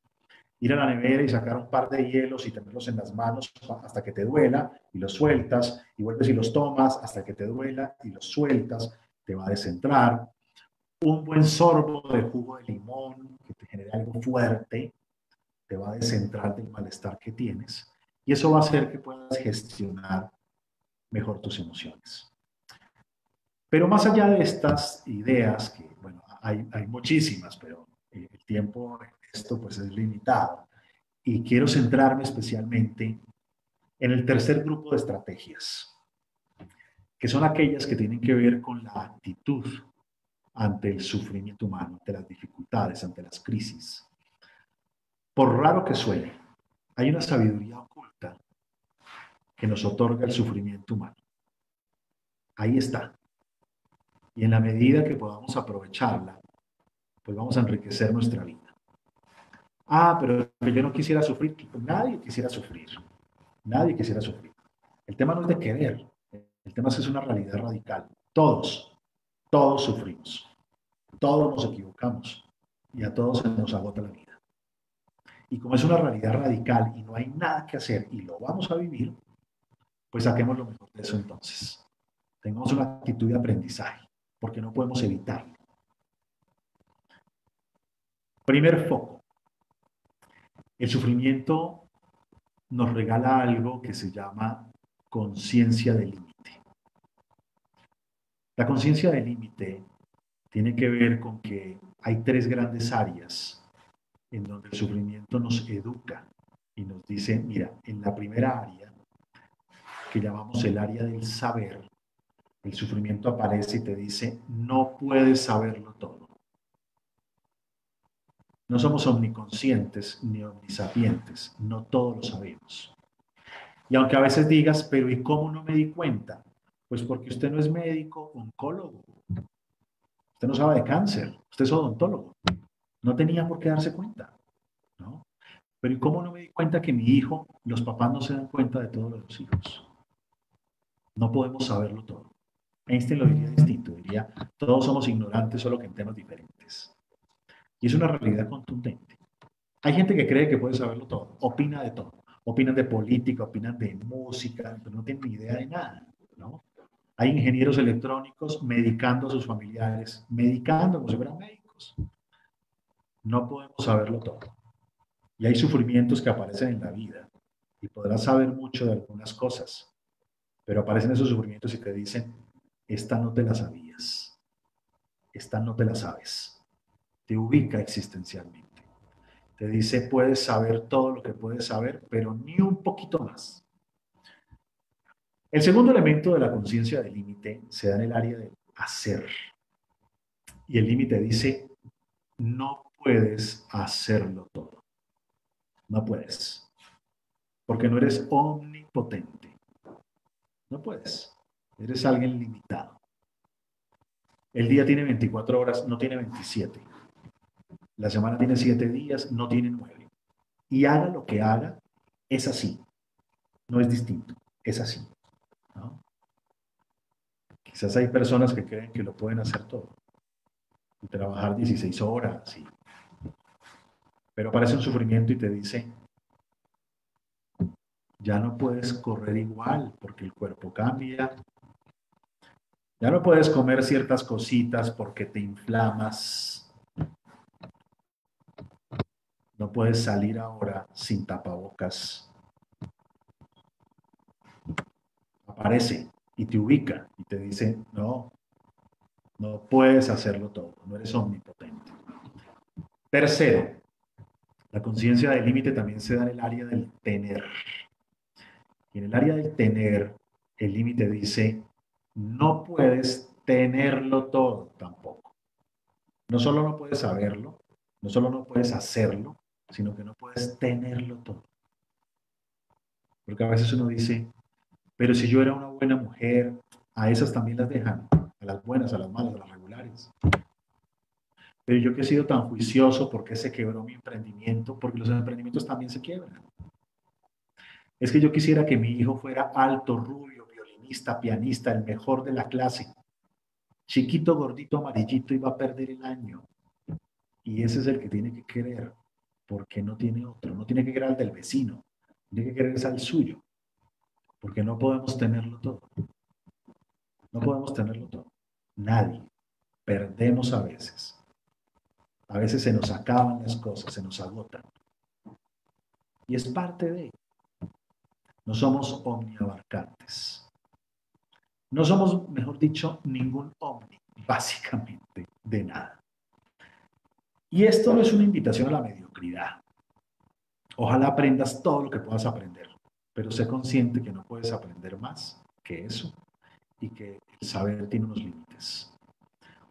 S2: Ir a la nevera y sacar un par de hielos y tenerlos en las manos hasta que te duela y los sueltas, y vuelves y los tomas hasta que te duela y los sueltas, te va a descentrar. Un buen sorbo de jugo de limón que te genere algo fuerte, te va a descentrar del malestar que tienes, y eso va a hacer que puedas gestionar mejor tus emociones. Pero más allá de estas ideas, que bueno, hay muchísimas, pero el tiempo en esto pues es limitado, y quiero centrarme especialmente en el tercer grupo de estrategias, que son aquellas que tienen que ver con la actitud ante el sufrimiento humano, ante las dificultades, ante las crisis. Por raro que suene, hay una sabiduría oculta que nos otorga el sufrimiento humano. Ahí está. Y en la medida que podamos aprovecharla, pues vamos a enriquecer nuestra vida. Pero yo no quisiera sufrir. Nadie quisiera sufrir. Nadie quisiera sufrir. El tema no es de querer. El tema es que es una realidad radical. Todos sufrimos. Todos nos equivocamos. Y a todos se nos agota la vida. Y como es una realidad radical y no hay nada que hacer y lo vamos a vivir, pues saquemos lo mejor de eso entonces. Tengamos una actitud de aprendizaje, porque no podemos evitarlo. Primer foco. El sufrimiento nos regala algo que se llama conciencia del límite. La conciencia del límite tiene que ver con que hay 3 grandes áreas en donde el sufrimiento nos educa y nos dice, mira, en la primera área, que llamamos el área del saber, el sufrimiento aparece y te dice, no puedes saberlo todo. No somos omniconscientes ni omnisapientes, no todo lo sabemos. Y aunque a veces digas, pero ¿y cómo no me di cuenta? Pues porque usted no es médico, oncólogo. Usted no sabe de cáncer. Usted es odontólogo. No tenía por qué darse cuenta, ¿no? Pero ¿y cómo no me di cuenta que mi hijo, los papás no se dan cuenta de todos los hijos? No podemos saberlo todo. Einstein lo diría distinto, diría, todos somos ignorantes, solo que en temas diferentes. Y es una realidad contundente. Hay gente que cree que puede saberlo todo, opina de todo. Opinan de política, opinan de música, pero no tienen ni idea de nada, ¿no? Hay ingenieros electrónicos medicando a sus familiares, medicando como si fueran médicos. No podemos saberlo todo. Y hay sufrimientos que aparecen en la vida. Y podrás saber mucho de algunas cosas, pero aparecen esos sufrimientos y te dicen, esta no te la sabías, esta no te la sabes. Te ubica existencialmente. Te dice, puedes saber todo lo que puedes saber, pero ni un poquito más. El segundo elemento de la conciencia del límite se da en el área de hacer. Y el límite dice, no puedes hacerlo todo. No puedes. Porque no eres omnipotente. No puedes. Eres alguien limitado. El día tiene 24 horas, no tiene 27. La semana tiene 7 días, no tiene 9. Y haga lo que haga, es así. No es distinto, es así, ¿no? Quizás hay personas que creen que lo pueden hacer todo. Y trabajar 16 horas. Pero aparece un sufrimiento y te dice, ya no puedes correr igual porque el cuerpo cambia. Ya no puedes comer ciertas cositas porque te inflamas. No puedes salir ahora sin tapabocas. Aparece y te ubica y te dice, no, no puedes hacerlo todo, no eres omnipotente. Tercero, la conciencia del límite también se da en el área del tener. Y en el área del tener, el límite dice, no puedes tenerlo todo tampoco. No solo no puedes saberlo, no solo no puedes hacerlo, sino que no puedes tenerlo todo. Porque a veces uno dice, pero si yo era una buena mujer, a esas también las dejan, a las buenas, a las malas, a las regulares. Pero yo que he sido tan juicioso, ¿por qué se quebró mi emprendimiento? Porque los emprendimientos también se quiebran. Es que yo quisiera que mi hijo fuera alto, rubio, violinista, pianista, el mejor de la clase. Chiquito, gordito, amarillito, iba a perder el año. Y ese es el que tiene que querer, porque no tiene otro. No tiene que querer al del vecino, tiene que querer al suyo, porque no podemos tenerlo todo. No podemos tenerlo todo. Nadie. Perdemos a veces. A veces se nos acaban las cosas, se nos agotan. Y es parte de. No somos omniabarcantes. No somos, mejor dicho, ningún omni, básicamente, de nada. Y esto no es una invitación a la mediocridad. Ojalá aprendas todo lo que puedas aprender, pero sé consciente que no puedes aprender más que eso y que el saber tiene unos límites.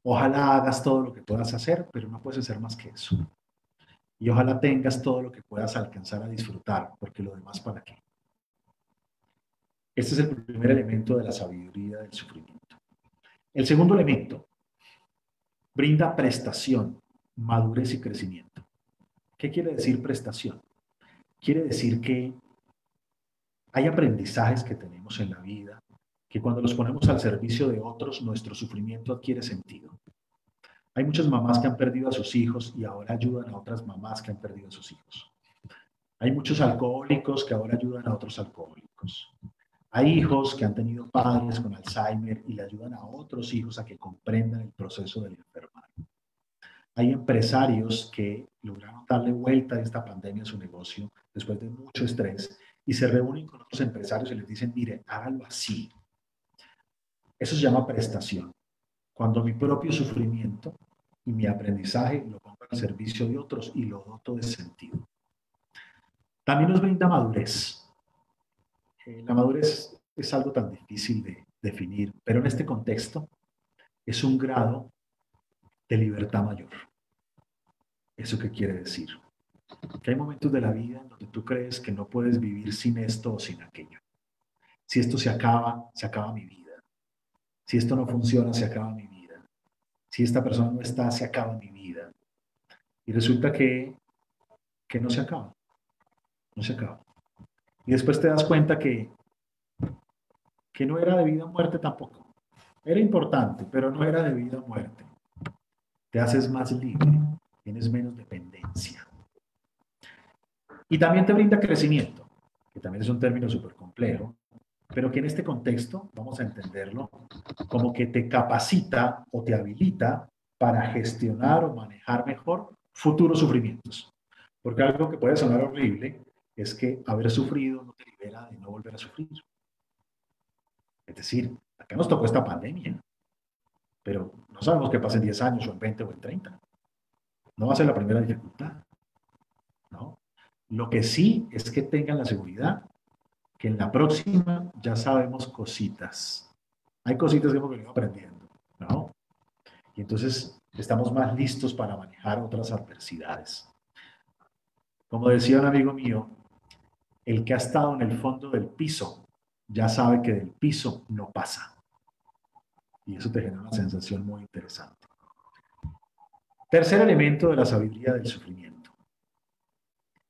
S2: Ojalá hagas todo lo que puedas hacer, pero no puedes hacer más que eso. Y ojalá tengas todo lo que puedas alcanzar a disfrutar, porque lo demás, ¿para qué? Este es el primer elemento de la sabiduría del sufrimiento. El segundo elemento brinda prestación, madurez y crecimiento. ¿Qué quiere decir prestación? Quiere decir que hay aprendizajes que tenemos en la vida que cuando los ponemos al servicio de otros, nuestro sufrimiento adquiere sentido. Hay muchas mamás que han perdido a sus hijos y ahora ayudan a otras mamás que han perdido a sus hijos. Hay muchos alcohólicos que ahora ayudan a otros alcohólicos. Hay hijos que han tenido padres con Alzheimer y le ayudan a otros hijos a que comprendan el proceso del enfermar. Hay empresarios que lograron darle vuelta a esta pandemia a su negocio después de mucho estrés y se reúnen con otros empresarios y les dicen, mire, hágalo así. Eso se llama prestación. Cuando mi propio sufrimiento y mi aprendizaje lo pongo al servicio de otros y lo doto de sentido. También nos brinda madurez. La madurez es algo tan difícil de definir, pero en este contexto es un grado de libertad mayor. ¿Eso qué quiere decir? Que hay momentos de la vida en donde tú crees que no puedes vivir sin esto o sin aquello. Si esto se acaba mi vida. Si esto no funciona, se acaba mi vida. Si esta persona no está, se acaba mi vida. Y resulta que no se acaba, no se acaba. Y después te das cuenta que no era de vida o muerte tampoco. Era importante, pero no era de vida o muerte. Te haces más libre, tienes menos dependencia. Y también te brinda crecimiento, que también es un término súper complejo, pero que en este contexto vamos a entenderlo como que te capacita o te habilita para gestionar o manejar mejor futuros sufrimientos. Porque algo que puede sonar horrible es que haber sufrido no te libera de no volver a sufrir. Es decir, acá nos tocó esta pandemia, pero no sabemos qué pasa en 10 años o en 20 o en 30. No va a ser la primera dificultad, ¿no? Lo que sí es que tengan la seguridad que en la próxima ya sabemos cositas. Hay cositas que hemos venido aprendiendo, ¿no? Y entonces estamos más listos para manejar otras adversidades. Como decía un amigo mío, el que ha estado en el fondo del piso ya sabe que del piso no pasa. Y eso te genera una sensación muy interesante. Tercer elemento de la sabiduría del sufrimiento.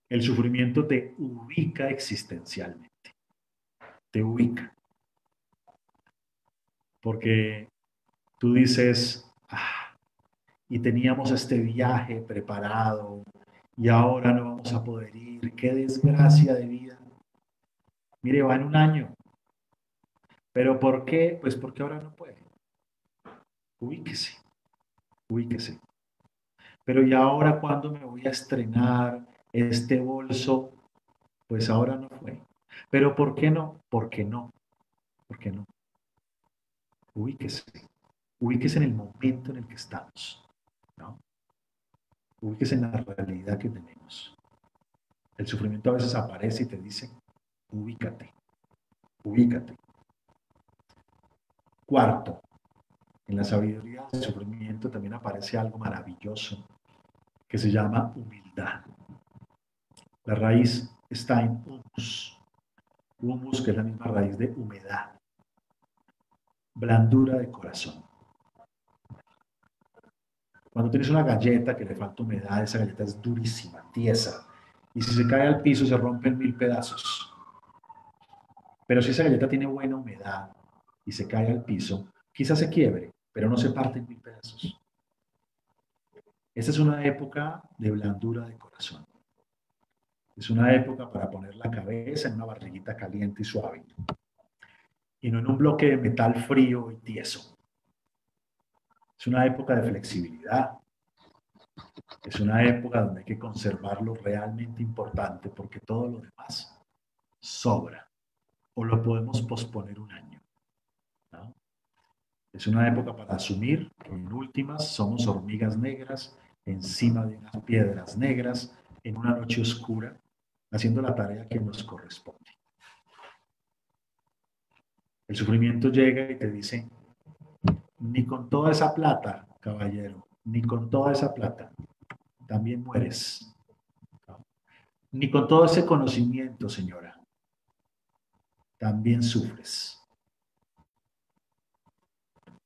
S2: El sufrimiento te ubica existencialmente. Te ubica. Porque tú dices, y teníamos este viaje preparado y ahora no vamos a poder ir. Qué desgracia de vida. Mire, va en un año. ¿Pero por qué? Pues porque ahora no puede. Ubíquese, ubíquese. Pero ¿y ahora cuándo me voy a estrenar este bolso? Pues ahora no fue. ¿Pero por qué no? ¿Por qué no? ¿Por qué no? Ubíquese. Ubíquese en el momento en el que estamos, ¿no? Ubíquese en la realidad que tenemos. El sufrimiento a veces aparece y te dice, ubícate, ubícate. Cuarto, en la sabiduría del sufrimiento también aparece algo maravilloso que se llama humildad. La raíz está en humus. Humus, que es la misma raíz de humedad. Blandura de corazón. Cuando tienes una galleta que le falta humedad, esa galleta es durísima, tiesa. Y si se cae al piso, se rompe en 1000 pedazos. Pero si esa galleta tiene buena humedad y se cae al piso, quizás se quiebre, pero no se parte en 1000 pedazos. Esta es una época de blandura de corazón. Es una época para poner la cabeza en una barriguita caliente y suave. Y no en un bloque de metal frío y tieso. Es una época de flexibilidad. Es una época donde hay que conservar lo realmente importante porque todo lo demás sobra o lo podemos posponer un año, ¿no? Es una época para asumir que en últimas somos hormigas negras encima de unas piedras negras en una noche oscura haciendo la tarea que nos corresponde. El sufrimiento llega y te dice, ni con toda esa plata, caballero, ni con toda esa plata, también mueres. ¿No? Ni con todo ese conocimiento, señora, también sufres.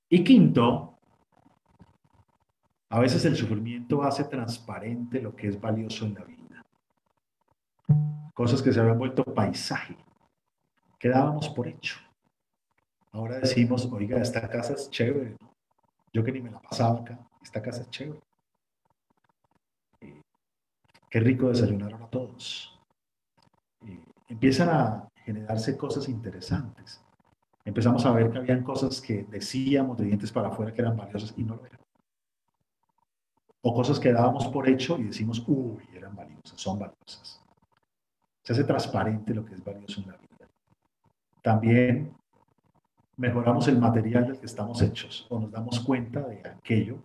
S2: Y quinto, a veces el sufrimiento hace transparente lo que es valioso en la vida. Cosas que se habían vuelto paisaje, que dábamos por hecho. Ahora decimos, oiga, esta casa es chévere, ¿no? Yo que ni me la pasaba acá, esta casa es chévere. Qué rico desayunaron a todos. Empiezan a generarse cosas interesantes. Empezamos a ver que habían cosas que decíamos de dientes para afuera que eran valiosas y no lo eran. O cosas que dábamos por hecho y decimos, uy, eran valiosas, son valiosas. Se hace transparente lo que es valioso en la vida. También mejoramos el material del que estamos hechos o nos damos cuenta de aquello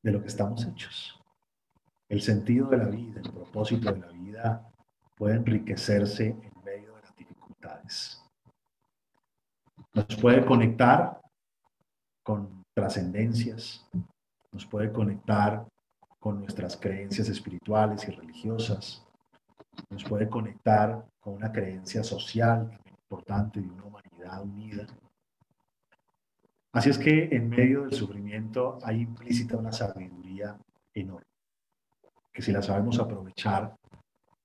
S2: de lo que estamos hechos. El sentido de la vida, el propósito de la vida puede enriquecerse en medio de las dificultades. Nos puede conectar con trascendencias, nos puede conectar con nuestras creencias espirituales y religiosas, nos puede conectar con una creencia social importante de una humanidad unida. Así es que en medio del sufrimiento hay implícita una sabiduría enorme, que si la sabemos aprovechar,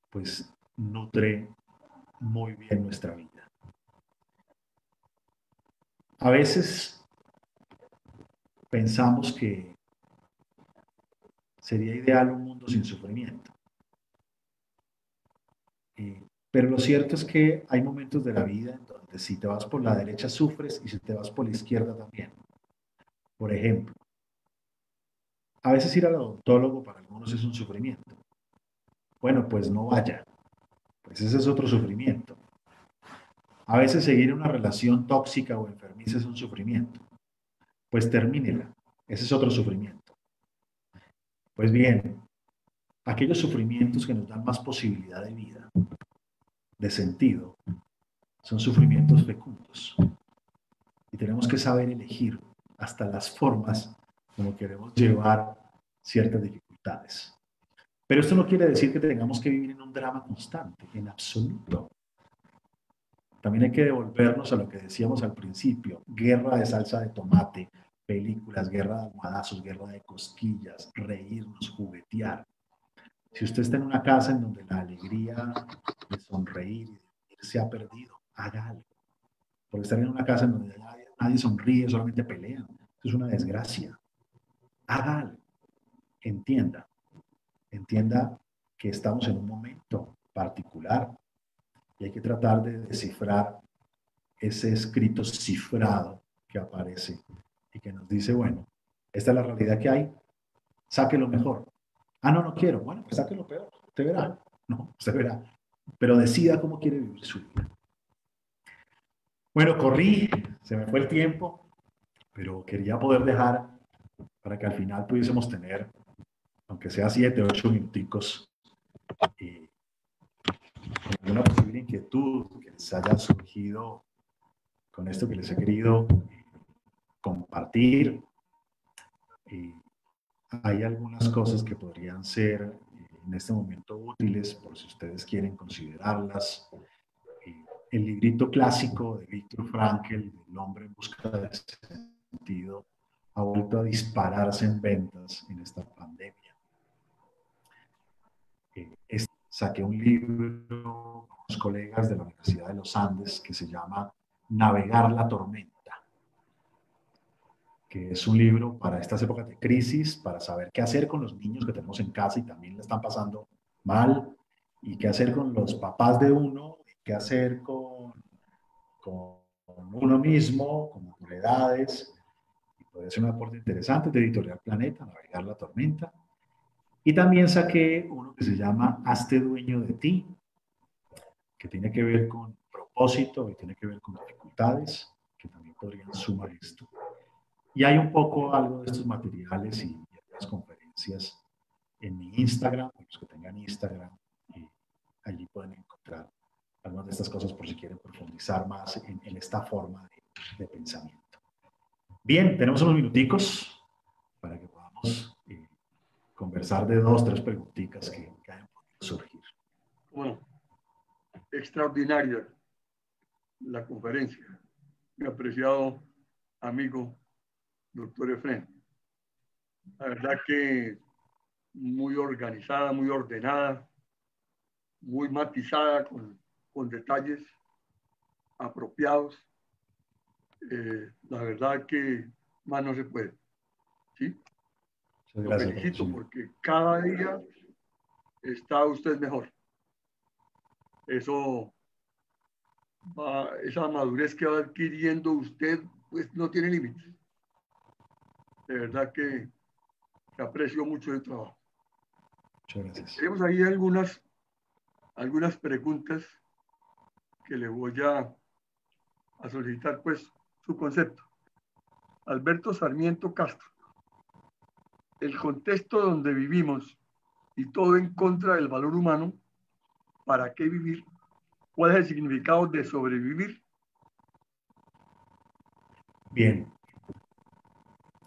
S2: pues nutre muy bien nuestra vida. A veces pensamos que sería ideal un mundo sin sufrimiento. Pero lo cierto es que hay momentos de la vida en donde si te vas por la derecha sufres y si te vas por la izquierda también. Por ejemplo, a veces ir al odontólogo para algunos es un sufrimiento. Bueno, pues no vaya, pues ese es otro sufrimiento. A veces seguir una relación tóxica o enfermiza es un sufrimiento. Pues termínela, ese es otro sufrimiento. Pues bien, aquellos sufrimientos que nos dan más posibilidad de vida, de sentido, son sufrimientos fecundos. Y tenemos que saber elegir hasta las formas como queremos llevar ciertas dificultades. Pero esto no quiere decir que tengamos que vivir en un drama constante, en absoluto. También hay que devolvernos a lo que decíamos al principio, guerra de salsa de tomate, películas, guerra de almohadazos, guerra de cosquillas, reírnos, juguetear. Si usted está en una casa en donde la alegría de sonreír y de vivir se ha perdido, haga algo. Porque estar en una casa en donde nadie sonríe, solamente pelean. Eso es una desgracia. Haga algo. Entienda. Entienda que estamos en un momento particular y hay que tratar de descifrar ese escrito cifrado que aparece y que nos dice, bueno, esta es la realidad que hay, saque lo mejor. Ah, no, no quiero. Bueno, pues saque lo peor. Usted verá. No, usted verá. Pero decida cómo quiere vivir su vida. Bueno, corrí, se me fue el tiempo, pero quería poder dejar para que al final pudiésemos tener, aunque sea 7, 8 minuticos, alguna posible inquietud que les haya surgido con esto que les he querido compartir. Hay algunas cosas que podrían ser en este momento útiles, por si ustedes quieren considerarlas. El librito clásico de Viktor Frankl, El hombre en busca de sentido, ha vuelto a dispararse en ventas en esta pandemia. Saqué un libro con unos colegas de la Universidad de los Andes que se llama Navegar la tormenta, que es un libro para estas épocas de crisis, para saber qué hacer con los niños que tenemos en casa y también le están pasando mal, y qué hacer con los papás de uno, y qué hacer con uno mismo, con edades. Y puede ser un aporte interesante de Editorial Planeta, Navegar la tormenta. Y también saqué uno que se llama Hazte dueño de ti, que tiene que ver con propósito y tiene que ver con dificultades, que también podrían sumar esto. Y hay un poco algo de estos materiales y las conferencias en mi Instagram, los que tengan Instagram, y allí pueden encontrar algunas de estas cosas por si quieren profundizar más en esta forma de pensamiento. Bien, tenemos unos minuticos para que podamos conversar de 2, 3 preguntitas que hayan podido surgir.
S1: Bueno, extraordinaria la conferencia. Mi apreciado amigo, doctor Efrén. La verdad que muy organizada, muy ordenada, muy matizada, con detalles apropiados. La verdad que más no se puede. ¿Sí? Lo felicito porque cada día está usted mejor. Esa madurez que va adquiriendo usted, pues no tiene límites. De verdad que aprecio mucho el trabajo.
S2: Muchas gracias.
S1: Tenemos ahí algunas preguntas que le voy a solicitar, pues, su concepto. Alberto Sarmiento Castro. El contexto donde vivimos y todo en contra del valor humano, ¿para qué vivir? ¿Cuál es el significado de sobrevivir?
S2: Bien.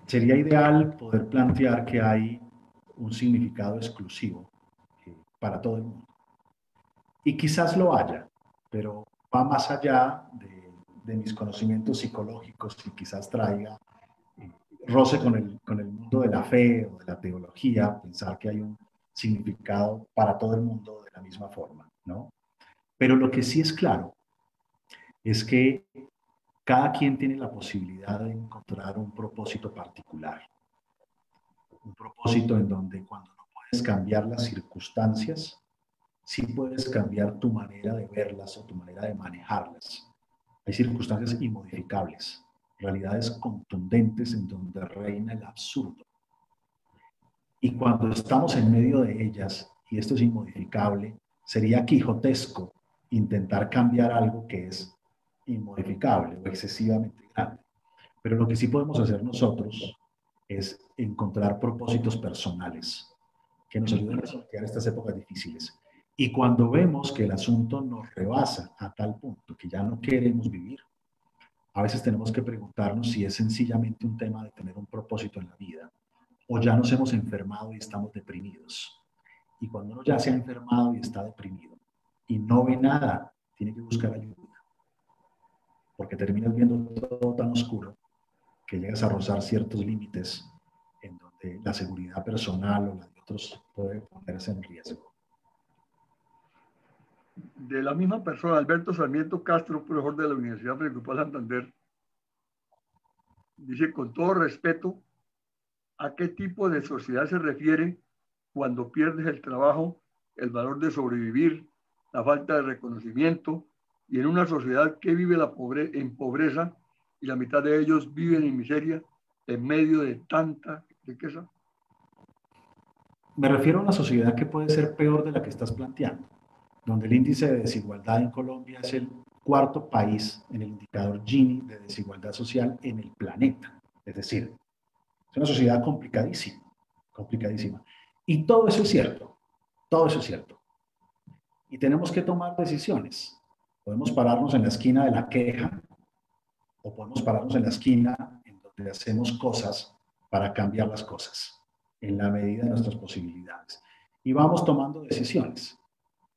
S2: Sería ideal poder plantear que hay un significado exclusivo para todo el mundo. Y quizás lo haya, pero va más allá de mis conocimientos psicológicos y quizás traiga roce con el mundo de la fe o de la teología, pensar que hay un significado para todo el mundo de la misma forma, ¿no? Pero lo que sí es claro es que cada quien tiene la posibilidad de encontrar un propósito particular, un propósito en donde cuando no puedes cambiar las circunstancias, sí puedes cambiar tu manera de verlas o tu manera de manejarlas. Hay circunstancias inmodificables, realidades contundentes en donde reina el absurdo. Y cuando estamos en medio de ellas, y esto es inmodificable, sería quijotesco intentar cambiar algo que es inmodificable o excesivamente grande. Pero lo que sí podemos hacer nosotros es encontrar propósitos personales que nos ayuden a sortear estas épocas difíciles. Y cuando vemos que el asunto nos rebasa a tal punto que ya no queremos vivir, a veces tenemos que preguntarnos si es sencillamente un tema de tener un propósito en la vida o ya nos hemos enfermado y estamos deprimidos. Y cuando uno ya se ha enfermado y está deprimido y no ve nada, tiene que buscar ayuda, porque terminas viendo todo tan oscuro que llegas a rozar ciertos límites en donde la seguridad personal o la de otros puede ponerse en riesgo.
S1: De la misma persona, Alberto Sarmiento Castro, profesor de la Universidad Principal Santander, dice con todo respeto, ¿a qué tipo de sociedad se refiere cuando pierdes el trabajo, el valor de sobrevivir, la falta de reconocimiento, y en una sociedad que vive en pobreza y la mitad de ellos viven en miseria en medio de tanta riqueza?
S2: Me refiero a una sociedad que puede ser peor de la que estás planteando, donde el índice de desigualdad en Colombia es el cuarto país en el indicador Gini de desigualdad social en el planeta. Es decir, es una sociedad complicadísima, complicadísima. Y todo eso es cierto, todo eso es cierto. Y tenemos que tomar decisiones. Podemos pararnos en la esquina de la queja o podemos pararnos en la esquina en donde hacemos cosas para cambiar las cosas en la medida de nuestras posibilidades. Y vamos tomando decisiones.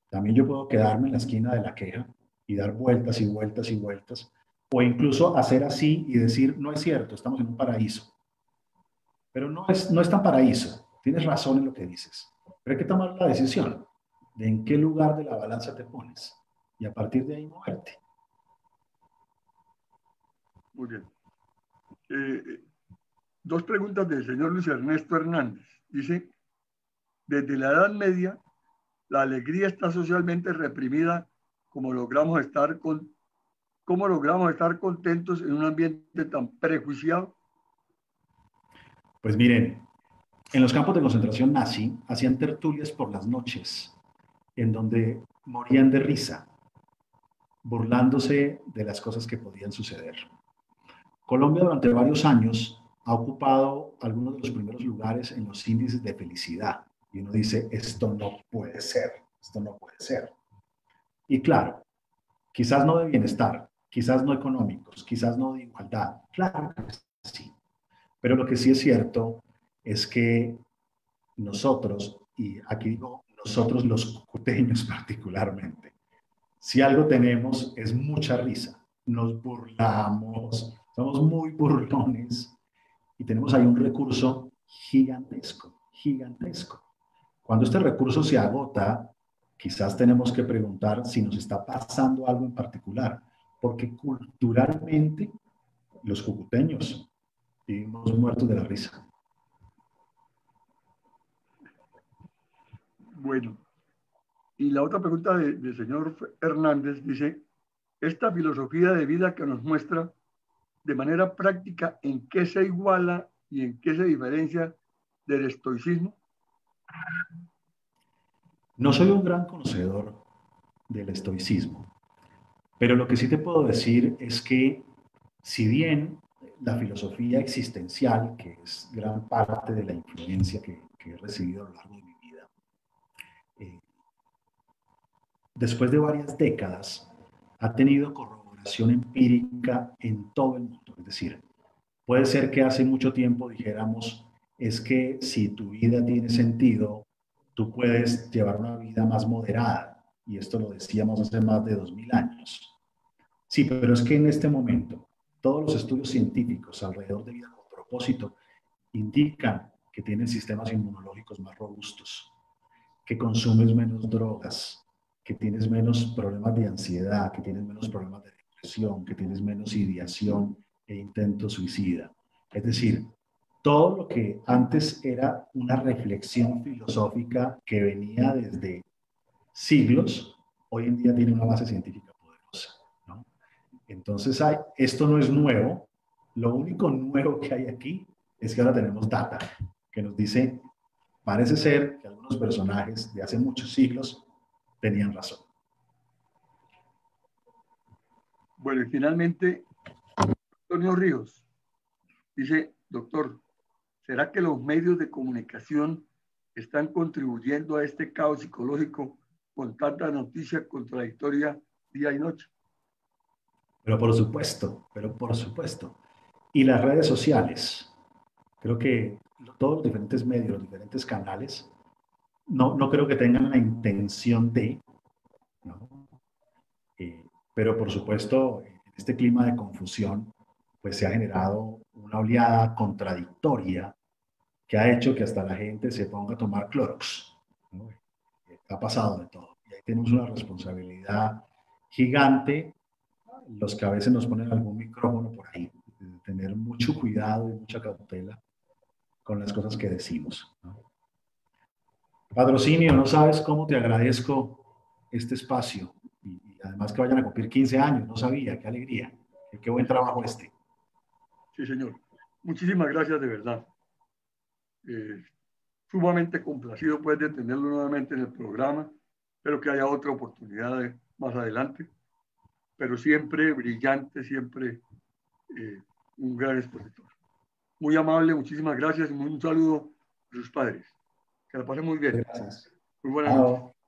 S2: También yo puedo quedarme en la esquina de la queja y dar vueltas y vueltas y vueltas, o incluso hacer así y decir, no es cierto, estamos en un paraíso. Pero no es tan paraíso, tienes razón en lo que dices, pero hay que tomar la decisión de en qué lugar de la balanza te pones y a partir de ahí moverte.
S1: Muy bien. Dos preguntas del señor Luis Ernesto Hernández. Dice, desde la Edad Media, la alegría está socialmente reprimida. ¿Cómo logramos estar contentos en un ambiente tan prejuiciado?
S2: Pues miren, en los campos de concentración nazi hacían tertulias por las noches, en donde morían de risa, burlándose de las cosas que podían suceder. Colombia durante varios años ha ocupado algunos de los primeros lugares en los índices de felicidad. Y uno dice, esto no puede ser, esto no puede ser. Y claro, quizás no de bienestar, quizás no económicos, quizás no de igualdad. Claro que sí. Pero lo que sí es cierto es que nosotros, y aquí digo nosotros los cucuteños particularmente, si algo tenemos es mucha risa. Nos burlamos, somos muy burlones y tenemos ahí un recurso gigantesco, gigantesco. Cuando este recurso se agota, quizás tenemos que preguntar si nos está pasando algo en particular, porque culturalmente los cucuteños vivimos muertos de la risa.
S1: Bueno, y la otra pregunta del señor Hernández dice, esta filosofía de vida que nos muestra de manera práctica en qué se iguala y en qué se diferencia del estoicismo.
S2: No soy un gran conocedor del estoicismo, pero lo que sí te puedo decir es que si bien la filosofía existencial, que es gran parte de la influencia que he recibido a lo largo de mi vida, después de varias décadas, ha tenido corroboración empírica en todo el mundo. Es decir, puede ser que hace mucho tiempo dijéramos, es que si tu vida tiene sentido, tú puedes llevar una vida más moderada. Y esto lo decíamos hace más de 2000 años. Sí, pero es que en este momento, todos los estudios científicos alrededor de vida con propósito, indican que tienes sistemas inmunológicos más robustos, que consumes menos drogas, que tienes menos problemas de ansiedad, que tienes menos problemas de depresión, que tienes menos ideación e intento suicida. Es decir, todo lo que antes era una reflexión filosófica que venía desde siglos, hoy en día tiene una base científica poderosa, ¿no? Entonces, esto no es nuevo. Lo único nuevo que hay aquí es que ahora tenemos data que nos dice, parece ser que algunos personajes de hace muchos siglos tenían razón.
S1: Bueno, y finalmente, Antonio Ríos dice, doctor, ¿será que los medios de comunicación están contribuyendo a este caos psicológico con tanta noticia contradictoria día y noche?
S2: Pero por supuesto, pero por supuesto. Y las redes sociales, creo que todos los diferentes medios, los diferentes canales, no creo que tengan la intención de, ¿no? Pero por supuesto, en este clima de confusión, pues se ha generado una oleada contradictoria que ha hecho que hasta la gente se ponga a tomar Clorox, ¿no? Ha pasado de todo. Y ahí tenemos una responsabilidad gigante, los que a veces nos ponen algún micrófono por ahí, de tener mucho cuidado y mucha cautela con las cosas que decimos, ¿no? Patrocinio, no sabes cómo te agradezco este espacio y además que vayan a cumplir 15 años, no sabía, qué alegría, qué buen trabajo este.
S1: Sí, señor. Muchísimas gracias de verdad. Sumamente complacido pues de tenerlo nuevamente en el programa. Espero que haya otra oportunidad más adelante, pero siempre brillante, siempre un gran expositor. Muy amable, muchísimas gracias y un saludo a sus padres. Que la pasen muy bien.
S2: Gracias.
S1: Muy buenas noches.
S2: Chao.